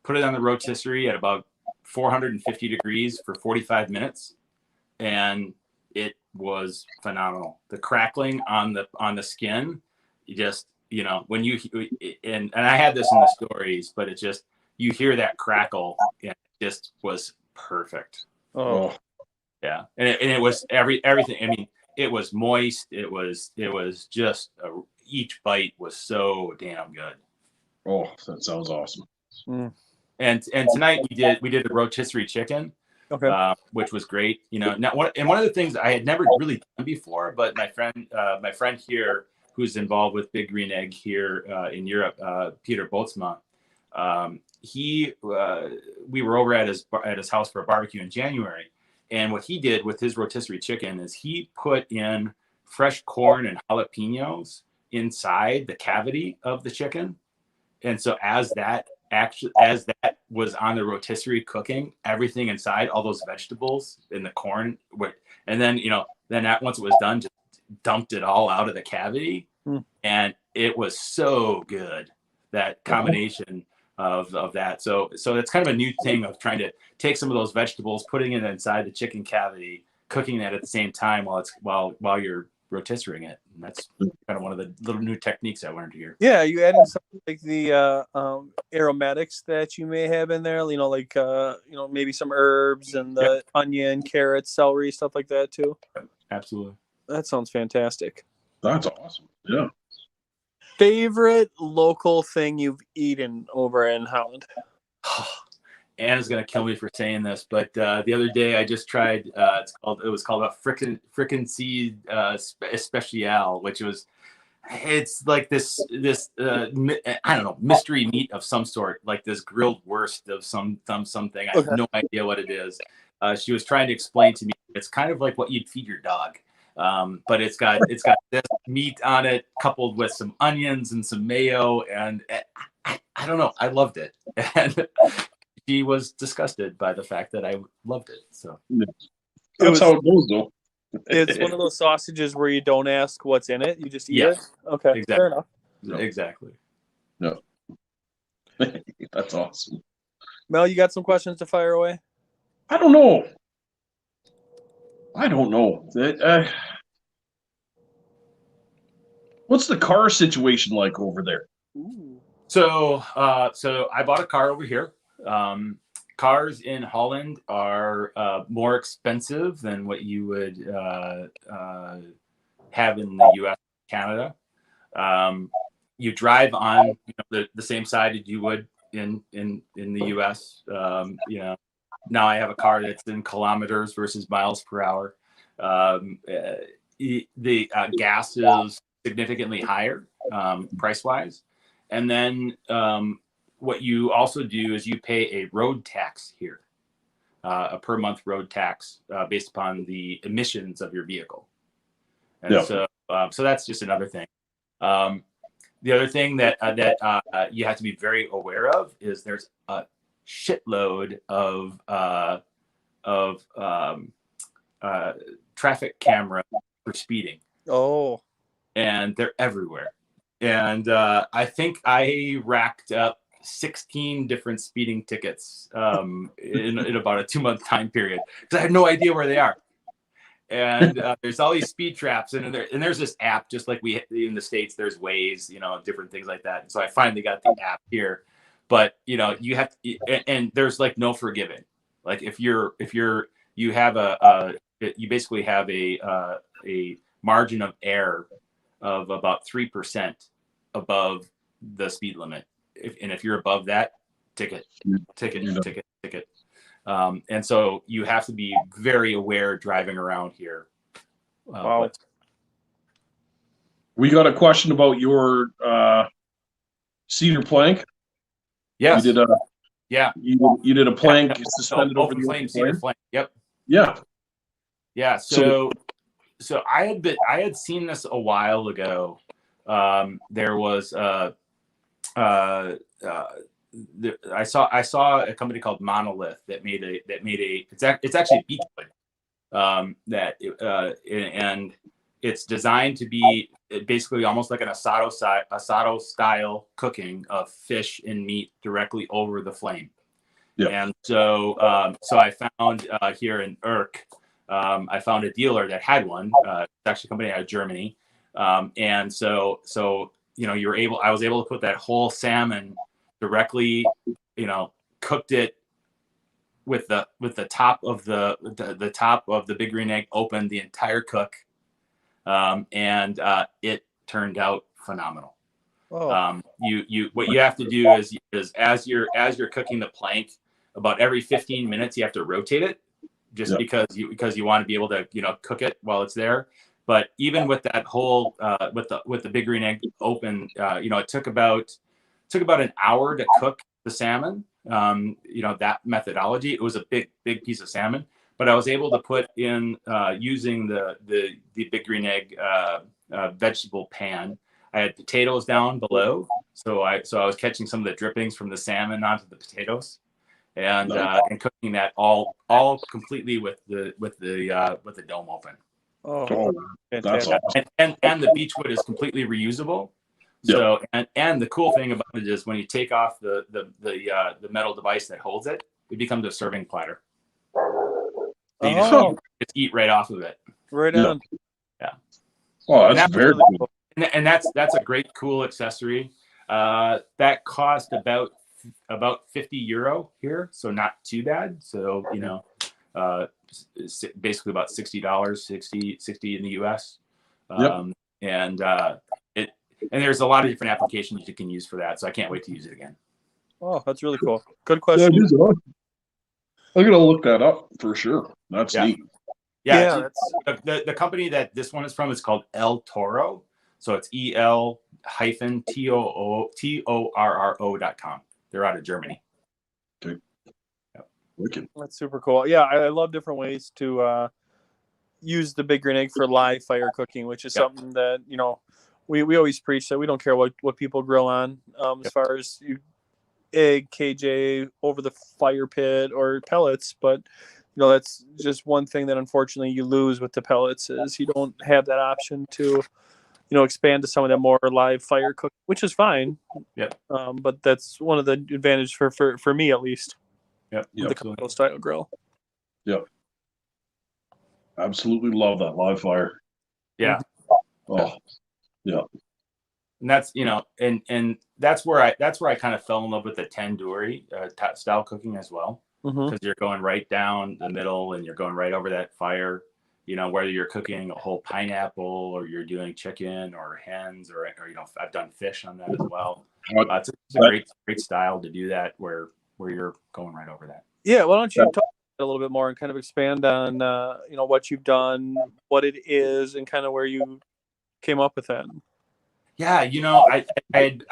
Speaker 3: Put it on the rotisserie at about 450 degrees for 45 minutes, and it was phenomenal. The crackling on the skin, you just when you and I had this in the stories, but it just you hear that crackle, and it just was perfect.
Speaker 2: Oh,
Speaker 3: yeah, and it was everything. I mean, it was moist. It was just each bite was so damn good.
Speaker 1: Oh, that sounds awesome.
Speaker 2: Mm.
Speaker 3: And tonight we did the rotisserie chicken, which was great. One of the things I had never really done before, but my friend here who's involved with Big Green Egg here in Europe, Peter Botsma, we were over at his house for a barbecue in January, and what he did with his rotisserie chicken is he put in fresh corn and jalapenos inside the cavity of the chicken, and so as that was on the rotisserie cooking, everything inside, all those vegetables and the corn, and then then that once it was done, just dumped it all out of the cavity, and it was so good, that combination of that. So it's kind of a new thing of trying to take some of those vegetables, putting it inside the chicken cavity, cooking that at the same time while you're rotisserie it. And that's kind of one of the little new techniques I learned here.
Speaker 2: Yeah, you adding something like the aromatics that you may have in there, like maybe some herbs and the onion, carrots, celery, stuff like that too.
Speaker 3: Absolutely.
Speaker 2: That sounds fantastic.
Speaker 1: That's awesome. Yeah.
Speaker 2: Favorite local thing you've eaten over in Holland?
Speaker 3: Anna's gonna kill me for saying this, but the other day I just tried. It was called a frickin' seed special, which it's like this I don't know, mystery meat of some sort, like this grilled wurst of something. I have no idea what it is. She was trying to explain to me it's kind of like what you'd feed your dog. But it's got this meat on it, coupled with some onions and some mayo, and I don't know. I loved it, and she was disgusted by the fact that I loved it. So
Speaker 1: that's how it goes, though.
Speaker 2: It's one of those sausages where you don't ask what's in it; you just eat it. Okay,
Speaker 3: exactly.
Speaker 2: Fair enough.
Speaker 3: Exactly.
Speaker 1: No, that's awesome.
Speaker 2: Mel, you got some questions to fire away?
Speaker 1: I don't know. What's the car situation like over there?
Speaker 2: Ooh.
Speaker 3: So I bought a car over here. Cars in Holland are more expensive than what you would have in the U.S. Canada. You drive on the same side as you would in the U.S. Now I have a car that's in kilometers versus miles per hour. The gas is significantly higher price-wise. And then what you also do is you pay a road tax here, a per-month road tax based upon the emissions of your vehicle. And so that's just another thing. The other thing that you have to be very aware of is there's a shitload of traffic camera for speeding.
Speaker 2: Oh,
Speaker 3: and they're everywhere. And I think I racked up 16 different speeding tickets in about a 2-month time period because I had no idea where they are. And there's all these speed traps, and there's this app, just like we in the States. There's Waze, different things like that. And so I finally got the app here. But you have to, and there's like no forgiving. Like if you have you basically have a margin of error of about 3% above the speed limit. If you're above that, ticket. And so you have to be very aware driving around here.
Speaker 2: Wow.
Speaker 1: We got a question about your cedar plank.
Speaker 3: Yes.
Speaker 1: You did a plank suspended over
Speaker 3: open
Speaker 1: the
Speaker 3: flame cedar flame. Yep.
Speaker 1: Yeah.
Speaker 3: Yeah. So I had seen this a while ago. There was I saw a company called Monolith that made a it's actually a beach wood and it's designed to be basically almost like an asado style cooking of fish and meat directly over the flame. Yeah. And so I found here in Urk, I found a dealer that had one. It's actually a company out of Germany, and so I was able to put that whole salmon directly, cooked it with the top of the top of the big green egg open the entire cook, and it turned out phenomenal. Oh. What you have to do is as you're cooking the plank, about every 15 minutes you have to rotate it, just because you want to be able to cook it while it's there. But even with that whole with the big green egg open, it took about an hour to cook the salmon. That methodology. It was a big piece of salmon, but I was able to put in using the big green egg vegetable pan. I had potatoes down below, so I was catching some of the drippings from the salmon onto the potatoes, and cooking that all completely with the dome open.
Speaker 2: Oh,
Speaker 1: Oh, that's
Speaker 2: fantastic.
Speaker 1: awesome.
Speaker 3: And the beechwood is completely reusable. So and the cool thing about it is when you take off the metal device that holds it, it becomes a serving platter. So you just eat right off of it.
Speaker 2: Right on.
Speaker 3: Yeah.
Speaker 1: Oh, that's very cool.
Speaker 3: And that's a great cool accessory. That cost about €50 here, so not too bad. So basically about $60, 60 in the US. And there's a lot of different applications you can use for that. So I can't wait to use it again.
Speaker 2: Oh, that's really cool. Good question.
Speaker 1: Yeah, I'm gonna look that up for sure. That's neat.
Speaker 3: Yeah, the company that this one is from is called El Toro. So it's EL-TORRO.com. They're out of Germany.
Speaker 1: Okay. Wicked.
Speaker 2: That's super cool. Yeah, I love different ways to use the big green egg for live fire cooking, which is something that, we always preach that we don't care what people grill on, as far as egg, KJ, over the fire pit, or pellets. But, that's just one thing that unfortunately you lose with the pellets is you don't have that option to, expand to some of that more live fire cooking, which is fine.
Speaker 3: Yep.
Speaker 2: But that's one of the advantages for me, at least.
Speaker 3: Yep.
Speaker 2: The Kamado style grill.
Speaker 1: Yep. Absolutely love that live fire.
Speaker 3: Yeah.
Speaker 1: Oh, yeah.
Speaker 3: And that's and that's where I kind of fell in love with the tandoori style cooking as well, because you're going right down the middle and you're going right over that fire. Whether you're cooking a whole pineapple or you're doing chicken or hens or I've done fish on that as well. It's a great style to do that where you're going right over that.
Speaker 2: Yeah, why don't you talk a little bit more and kind of expand on what you've done, what it is, and kind of where you came up with that.
Speaker 3: Yeah, I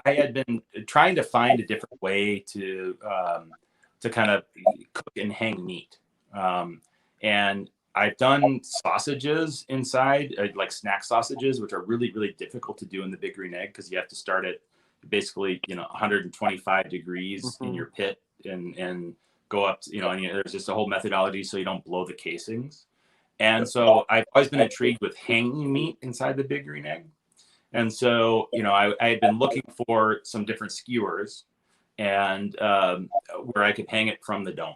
Speaker 3: had been trying to find a different way to kind of cook and hang meat, and I've done sausages inside, like snack sausages, which are really, really difficult to do in the big green egg because you have to start at basically 125 degrees in your pit and go up to, and there's just a whole methodology so you don't blow the casings. And so I've always been intrigued with hanging meat inside the big green egg. And so, I had been looking for some different skewers and where I could hang it from the dome.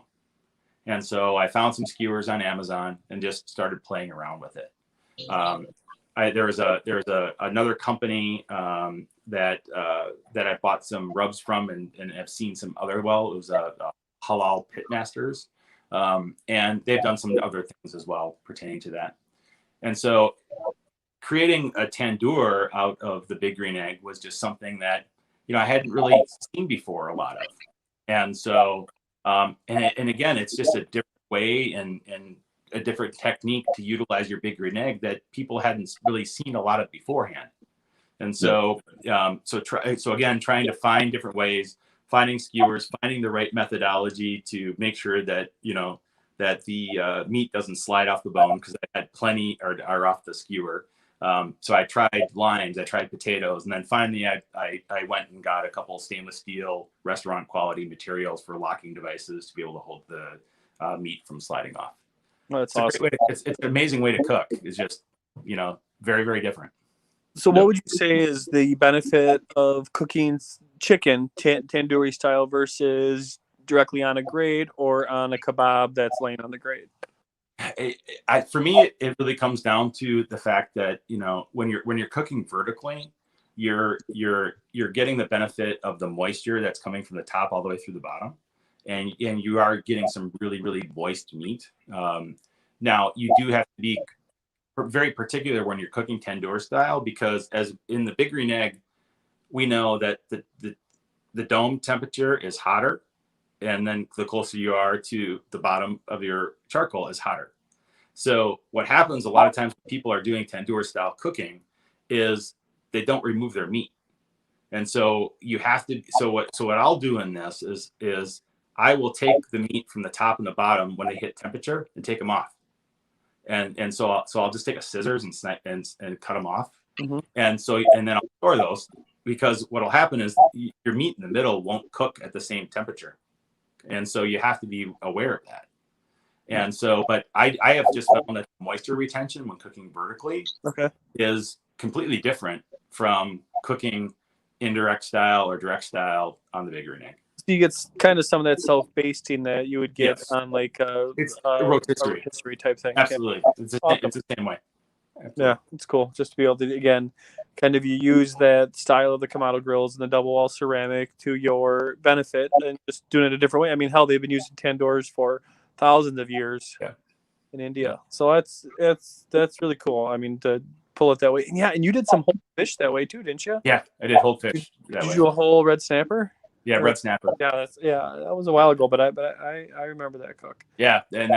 Speaker 3: And so I found some skewers on Amazon and just started playing around with it. There's another company that I bought some rubs from and have seen some other. It was Halal Pitmasters, and they've done some other things as well pertaining to that. And so creating a tandoor out of the big green egg was just something that I hadn't really seen before a lot of. And so and again, it's just a different way and a different technique to utilize your big green egg that people hadn't really seen a lot of beforehand. And so again, trying to find different ways, finding skewers, finding the right methodology to make sure that that the meat doesn't slide off the bone, because I had plenty are off the skewer. So I tried limes, I tried potatoes, and then finally I went and got a couple of stainless steel restaurant quality materials for locking devices to be able to hold the meat from sliding off.
Speaker 2: Oh, that's awesome.
Speaker 3: It's an amazing way to cook. It's just, very, very different.
Speaker 2: So what would you say is the benefit of cooking chicken tandoori style versus directly on a grate or on a kebab that's laying on the grate?
Speaker 3: For me, it really comes down to the fact that when you're cooking vertically, you're getting the benefit of the moisture that's coming from the top all the way through the bottom, and you are getting some really, really moist meat. Now you do have to be very particular when you're cooking tandoor style, because as in the big green egg, we know that the dome temperature is hotter, and then the closer you are to the bottom of your charcoal is hotter. So what happens a lot of times when people are doing tandoor style cooking is they don't remove their meat. And so you have to, so what I'll do in this is I will take the meat from the top and the bottom when they hit temperature and take them off. And so I'll just take a scissors and cut them off. And then I'll store those, because what'll happen is your meat in the middle won't cook at the same temperature. And so you have to be aware of that. And so, but I have just found that moisture retention when cooking vertically is completely different from cooking indirect style or direct style on the Big Green Egg.
Speaker 2: So you get kind of some of that self-basting that you would get on like
Speaker 3: it's a rotisserie.
Speaker 2: Type thing.
Speaker 3: Absolutely. It's the same way. Absolutely.
Speaker 2: Yeah, it's cool just to be able to, again, kind of you use that style of the Kamado grills and the double wall ceramic to your benefit and just doing it a different way. I mean, hell, they've been using tandoors for thousands of years in India. So that's really cool. I mean, to pull it that way. And you did some whole fish that way too, didn't you?
Speaker 3: Yeah, I did whole fish that way.
Speaker 2: Did you do a whole red snapper?
Speaker 3: Yeah, red snapper.
Speaker 2: Yeah, that was a while ago, but I remember that cook.
Speaker 3: Yeah, and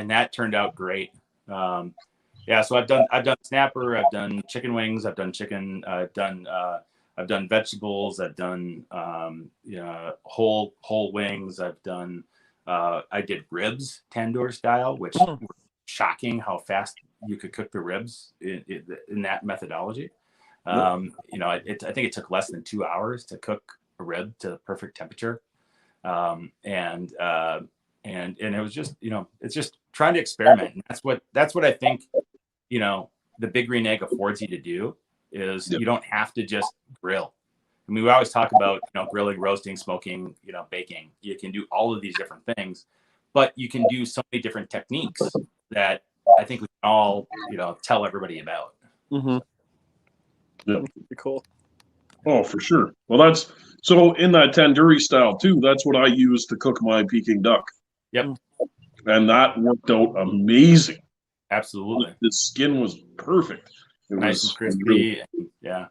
Speaker 3: that turned out great. So I've done snapper, I've done chicken wings, I've done chicken, I've done vegetables, I've done whole wings, I've done I did ribs tandoor style, which was shocking how fast you could cook the ribs in that methodology. I think it took less than 2 hours to cook a rib to the perfect temperature, and it was just it's just trying to experiment. And that's what I think the Big Green Egg affords you to do is you don't have to just grill. I mean, we always talk about grilling, roasting, smoking, baking. You can do all of these different things, but you can do so many different techniques that I think we can all tell everybody about.
Speaker 2: Mm-hmm.
Speaker 1: Yeah.
Speaker 2: Pretty cool.
Speaker 1: Oh, for sure. Well, that's so in that tandoori style too. That's what I use to cook my Peking duck.
Speaker 3: Yep.
Speaker 1: And that worked out amazing.
Speaker 3: Absolutely.
Speaker 1: The skin was perfect. It
Speaker 3: nice
Speaker 1: was
Speaker 3: and crispy.
Speaker 1: Really,
Speaker 3: yeah.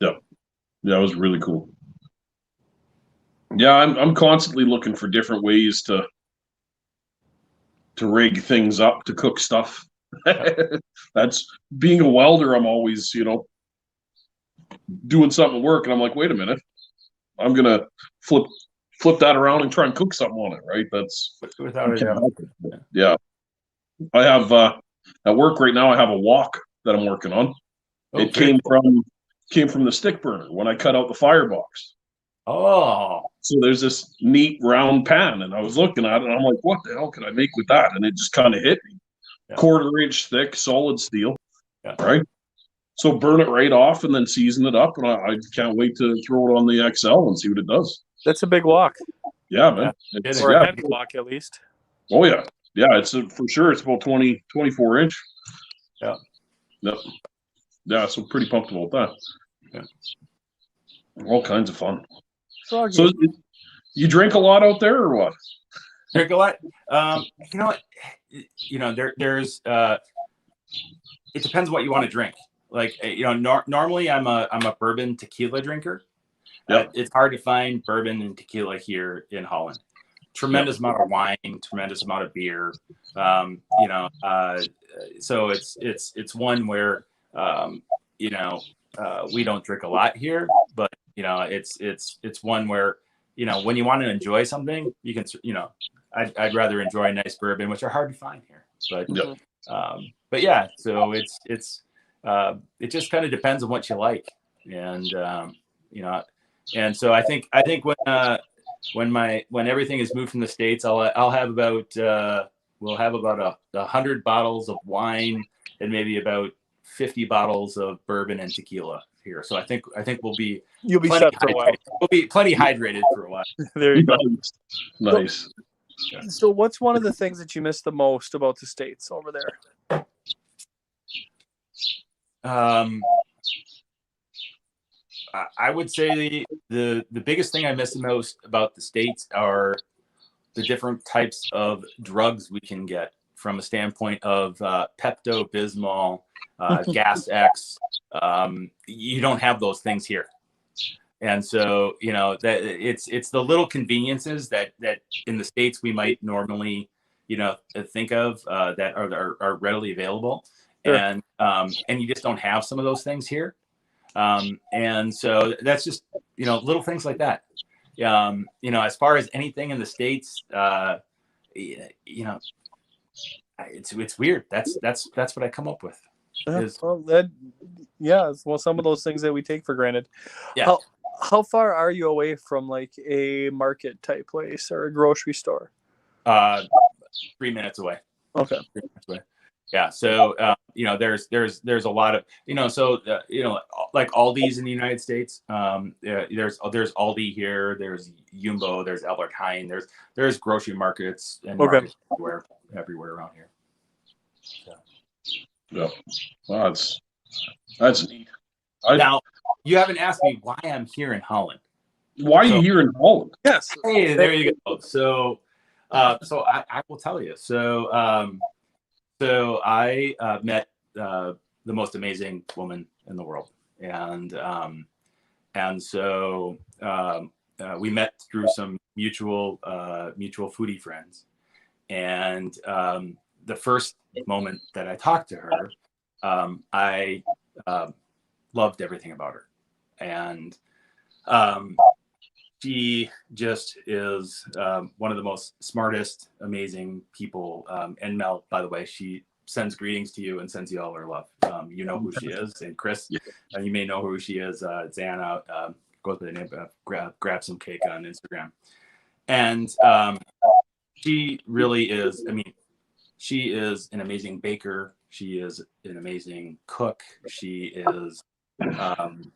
Speaker 1: Yeah, it was really cool. Yeah, I'm constantly looking for different ways to rig things up to cook stuff. That's being a welder. I'm always, doing something at work, and I'm like, wait a minute, I'm gonna flip that around and try and cook something on it, right? That's
Speaker 3: without a doubt.
Speaker 1: Yeah. I have at work right now. I have a wok that I'm working on. It came from the stick burner when I cut out the firebox.
Speaker 3: Oh,
Speaker 1: so there's this neat round pan, and I was looking at it, and I'm like, what the hell can I make with that? And it just kind of hit me. 1/4 inch thick, solid steel, right? So burn it right off and then season it up, and I can't wait to throw it on the XL and see what it does.
Speaker 2: That's a big wok.
Speaker 1: Yeah, man.
Speaker 2: Or a heavy wok, at least.
Speaker 1: Oh, yeah. Yeah, it's for sure. It's about 24 inch.
Speaker 3: Yeah.
Speaker 1: Yep. Yeah, so pretty pumped about that. Yeah. All kinds of fun. So you drink a lot out there or what?
Speaker 3: Drink a lot. There's it depends what you want to drink. Like, normally I'm a bourbon tequila drinker. It's hard to find bourbon and tequila here in Holland. Tremendous amount of wine, tremendous amount of beer. So it's one where we don't drink a lot here, but it's one where when you want to enjoy something, you can I'd rather enjoy a nice bourbon, which are hard to find here. But yeah, so it just kind of depends on what you like, and and so I think when everything is moved from the States, I'll have about we'll have about 100 bottles of wine and maybe about 50 bottles of bourbon and tequila here. So I think you'll be set for a while. We'll be plenty hydrated for a while.
Speaker 2: There you go.
Speaker 1: Nice.
Speaker 2: So what's one of the things that you miss the most about the States over there?
Speaker 3: I would say the biggest thing I miss the most about the States are the different types of drugs we can get from a standpoint of Pepto-Bismol, Gas X. You don't have those things here. And so, that it's the little conveniences that in the States we might normally, think of that are readily available. Sure. And you just don't have some of those things here. And so that's just, little things like that. As far as anything in the States, it's weird. That's what I come up with.
Speaker 2: Some of those things that we take for granted.
Speaker 3: Yeah.
Speaker 2: How far are you away from like a market type place or a grocery store?
Speaker 3: 3 minutes away.
Speaker 2: Okay.
Speaker 3: 3 minutes away. Yeah. So there's a lot of like Aldi's in the United States. There's Aldi here. There's Jumbo. There's Albert Heijn. There's grocery markets and markets everywhere around here.
Speaker 1: Yeah. Well, that's neat.
Speaker 3: Now, you haven't asked me why I'm here in Holland.
Speaker 1: Why are you here in Holland?
Speaker 2: Yes.
Speaker 3: Hey, there you go. So I will tell you. So I met the most amazing woman in the world, and so we met through some mutual foodie friends, and the first moment that I talked to her, I loved everything about her, and she just is one of the most smartest, amazing people. And Mel, by the way, she sends greetings to you and sends you all her love. You know who she is, and Chris, you may know who she is. It's Anna, goes by the name of grab some cake on Instagram, and she really is. I mean, she is an amazing baker. She is an amazing cook. She is an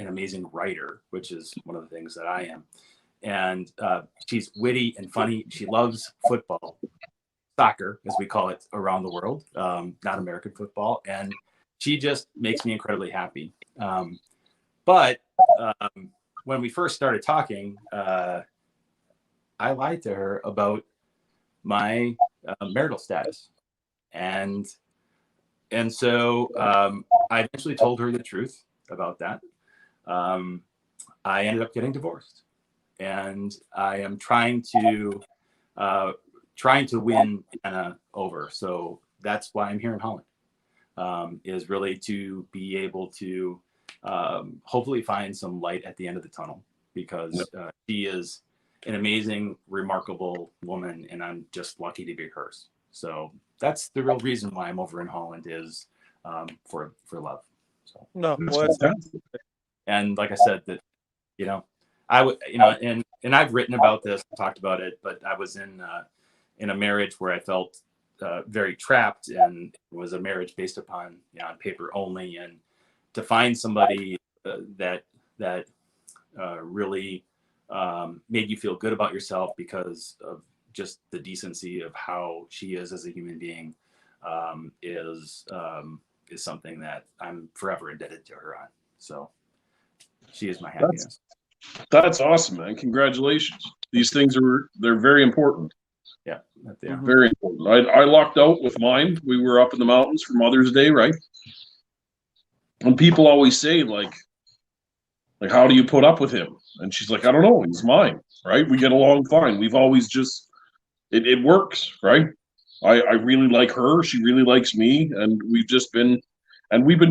Speaker 3: amazing writer, which is one of the things that I am. And she's witty and funny. She loves football, soccer, as we call it around the world, not American football. And she just makes me incredibly happy. But when we first started talking, I lied to her about my marital status. And so I eventually told her the truth about that. I ended up getting divorced, and I am trying to win Anna over. So that's why I'm here in Holland, is really to be able to hopefully find some light at the end of the tunnel, because she is an amazing, remarkable woman, and I'm just lucky to be hers. So that's the real reason why I'm over in Holland, is for love. So and like I said, that I would and I've written about this, talked about it, but I was in a marriage where I felt very trapped, and it was a marriage based upon on paper only, and to find somebody that really made you feel good about yourself because of just the decency of how she is as a human being, is something that I'm forever indebted to her on. So she is my happiness.
Speaker 1: That's awesome, man. Congratulations. These things they're very important.
Speaker 3: Yeah, they are.
Speaker 1: Very important. I lucked out with mine. We were up in the mountains for Mother's Day, right? And people always say, like, how do you put up with him? And she's like, I don't know. He's mine, right? We get along fine. We've always just, it works, right? I really like her. She really likes me. And we've been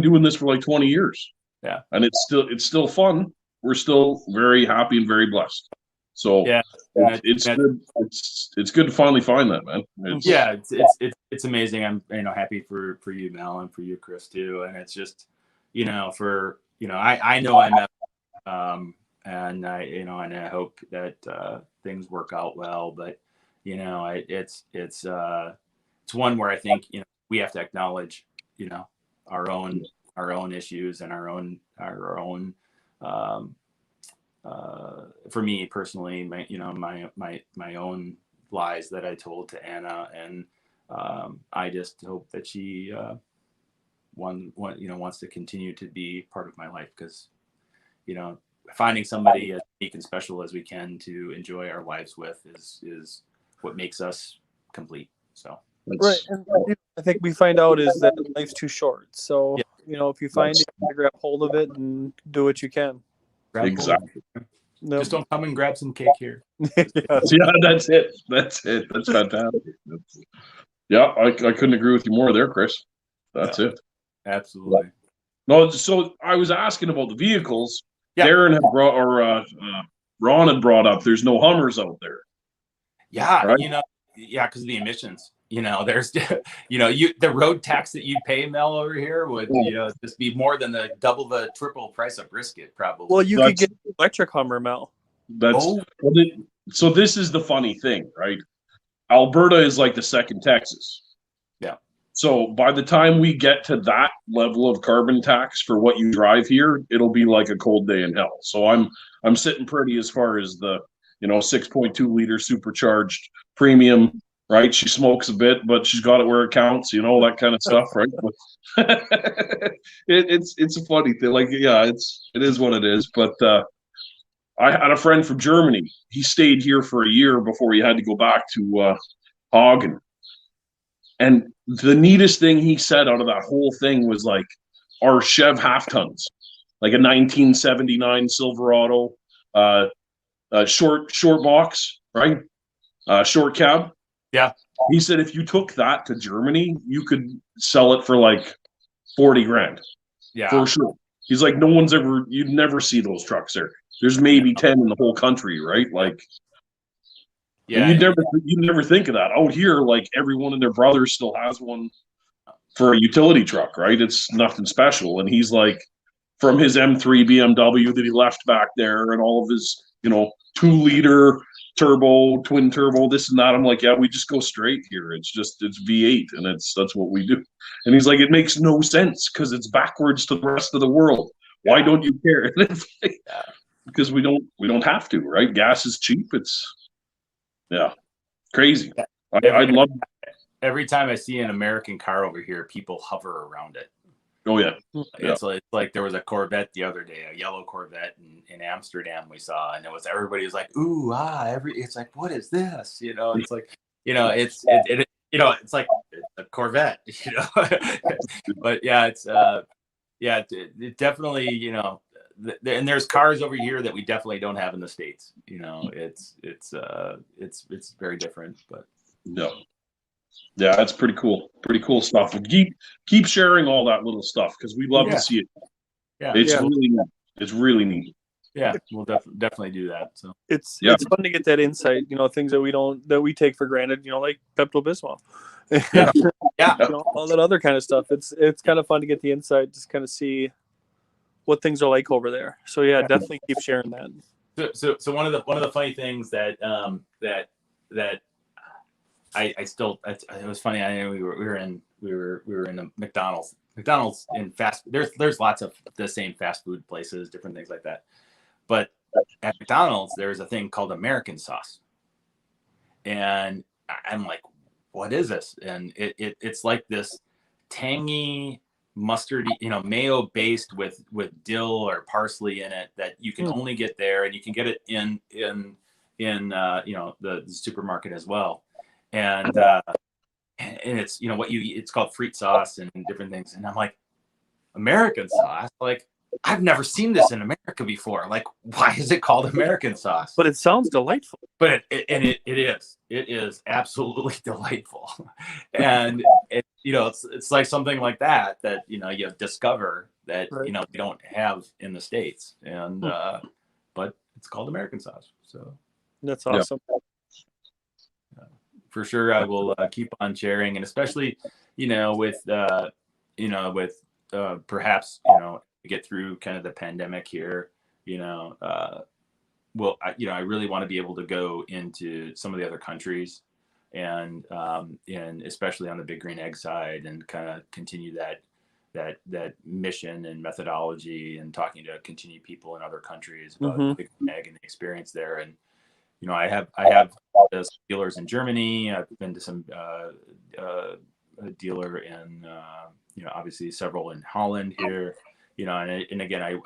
Speaker 1: doing this for like 20 years.
Speaker 3: Yeah.
Speaker 1: And it's still fun. We're still very happy and very blessed. So
Speaker 3: yeah,
Speaker 1: it's good. It's good to finally find that, man.
Speaker 3: It's amazing. I'm happy for you, Mel, and for you, Chris, too. And it's just I know I'm at and I hope that things work out well. But it's one where I think we have to acknowledge our own issues and our own for me personally, my own lies that I told to Anna, and I just hope that she wants to continue to be part of my life, because finding somebody as unique and special as we can to enjoy our lives with is what makes us complete. So
Speaker 2: right, and I think we find out is that life's too short. So if you find it, you grab hold of it and do what you can.
Speaker 1: Exactly.
Speaker 2: Nope.
Speaker 3: Just don't come and grab some cake here.
Speaker 1: Yeah, that's it. That's fantastic. I couldn't agree with you more there, Chris. That's it.
Speaker 3: Absolutely.
Speaker 1: No, so I was asking about the vehicles.
Speaker 3: Yeah.
Speaker 1: Darren had brought, or Ron had brought up, there's no Hummers out there.
Speaker 3: Yeah,
Speaker 1: right?
Speaker 3: Because of the emissions. There's, the road tax that you pay, Mel, over here would, just be more than the double, the triple price of brisket, probably.
Speaker 2: Well, you could get an electric Hummer, Mel.
Speaker 1: So this is the funny thing, right? Alberta is like the second Texas.
Speaker 3: Yeah.
Speaker 1: So by the time we get to that level of carbon tax for what you drive here, it'll be like a cold day in hell. So I'm sitting pretty as far as the 6.2 liter supercharged premium, right? She smokes a bit, but she's got it where it counts, that kind of stuff, right? It's a funny thing. Like, yeah, it is what it is. But I had a friend from Germany. He stayed here for a year before he had to go back to Hagen. And the neatest thing he said out of that whole thing was like our Chev half tons, like a 1979 Silverado, short box, right? Short cab.
Speaker 3: Yeah.
Speaker 1: He said if you took that to Germany, you could sell it for like 40 grand.
Speaker 3: Yeah.
Speaker 1: For sure. He's like, you'd never see those trucks there. There's maybe 10 in the whole country, right? Like,
Speaker 3: yeah,
Speaker 1: you'd never think of that. Out here, like everyone and their brother still has one for a utility truck, right? It's nothing special. And he's like, from his M3 BMW that he left back there and all of his, 2-liter turbo, twin turbo, this and that. I'm like, yeah, we just go straight here. It's V8 and that's what we do. And he's like, it makes no sense because it's backwards to the rest of the world. Why don't you care? And it's like, because we don't have to, right? Gas is cheap. It's crazy. I love
Speaker 3: every time I see an American car over here, people hover around it.
Speaker 1: Oh yeah.
Speaker 3: It's like there was a Corvette the other day, a yellow Corvette in Amsterdam we saw, and everybody was like, ooh, it's like, what is this? It's like, it's like a Corvette, but yeah, it's it definitely, and there's cars over here that we definitely don't have in the States. It's very different, but
Speaker 1: no. Yeah, that's pretty cool. Pretty cool stuff. And keep sharing all that little stuff because we love to see it.
Speaker 3: Yeah,
Speaker 1: it's really neat. It's really neat.
Speaker 3: Yeah, we'll definitely do that. So
Speaker 2: it's fun to get that insight. Things that we take for granted. Like Pepto Bismol.
Speaker 3: Yeah.
Speaker 2: All that other kind of stuff. It's kind of fun to get the insight, just kind of see what things are like over there. So yeah, definitely keep sharing that.
Speaker 3: So one of the funny things that I still, it was funny. I know we were in a McDonald's in fast. There's lots of the same fast food places, different things like that. But at McDonald's, there's a thing called American sauce, and I'm like, what is this? And it's like this tangy mustardy, mayo based with dill or parsley in it that you can only get there, and you can get it in the supermarket as well. And it's it's called frite sauce and different things. And I'm like, American sauce? Like, I've never seen this in America before. Like, why is it called American sauce?
Speaker 2: But it sounds delightful.
Speaker 3: But it is absolutely delightful. And it's like something like that you discover that you don't have in the States. And but it's called American sauce. So
Speaker 2: that's awesome.
Speaker 1: Yeah.
Speaker 3: For sure, I will keep on sharing, and especially, with perhaps, get through kind of the pandemic here, I really want to be able to go into some of the other countries, and especially on the Big Green Egg side, and kind of continue that mission and methodology, and talking to continued people in other countries about Big Green Egg and the experience there. And I have dealers in Germany. I've been to some a dealer in obviously several in Holland here. And again, I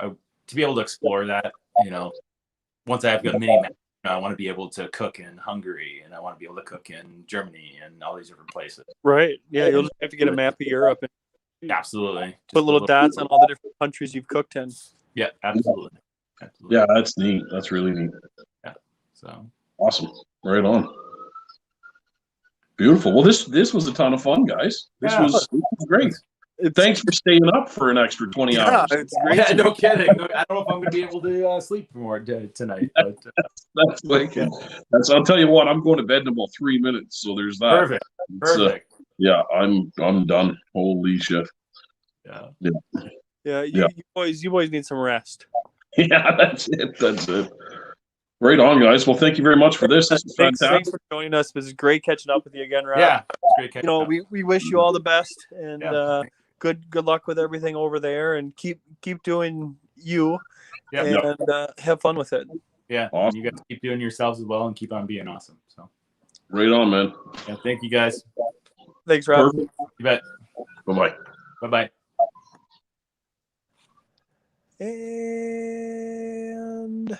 Speaker 3: to be able to explore that. Once I have a mini map, I want to be able to cook in Hungary, and I want to be able to cook in Germany and all these different places.
Speaker 2: Right. Yeah, you'll just have to get a map of Europe and
Speaker 3: absolutely
Speaker 2: put little dots on all the different countries you've cooked in.
Speaker 3: Yeah, absolutely.
Speaker 1: Yeah, that's neat. That's really neat.
Speaker 3: Yeah. So
Speaker 1: awesome. Right on. Beautiful. Well, this was a ton of fun, guys. This was great. Thanks for staying up for an extra 20 hours.
Speaker 2: It's great.
Speaker 3: Yeah, no kidding. I don't know if I'm going to be able to sleep more tonight. But,
Speaker 1: that's like, I'll tell you what, I'm going to bed in about 3 minutes. So there's that.
Speaker 3: Perfect.
Speaker 1: Yeah, I'm done. Holy shit.
Speaker 2: Yeah. You boys need some rest.
Speaker 1: Yeah, that's it. Right on, guys. Well, thank you very much for this. This is
Speaker 2: Thanks
Speaker 1: fantastic.
Speaker 2: for joining us. It was great catching up with you again, Rob.
Speaker 3: Yeah, it's great catching up.
Speaker 2: We wish you all the best and
Speaker 3: Yeah.
Speaker 2: good luck with everything over there, and keep doing you,
Speaker 3: Yeah.
Speaker 2: and have fun with it.
Speaker 3: Yeah,
Speaker 1: Awesome.
Speaker 3: and you guys keep doing yourselves as well and keep on being awesome. So,
Speaker 1: Right on, man.
Speaker 3: yeah, thank you guys.
Speaker 2: Thanks, Rob.
Speaker 1: Perfect.
Speaker 3: You bet.
Speaker 1: Bye-bye.
Speaker 3: Bye-bye.
Speaker 2: And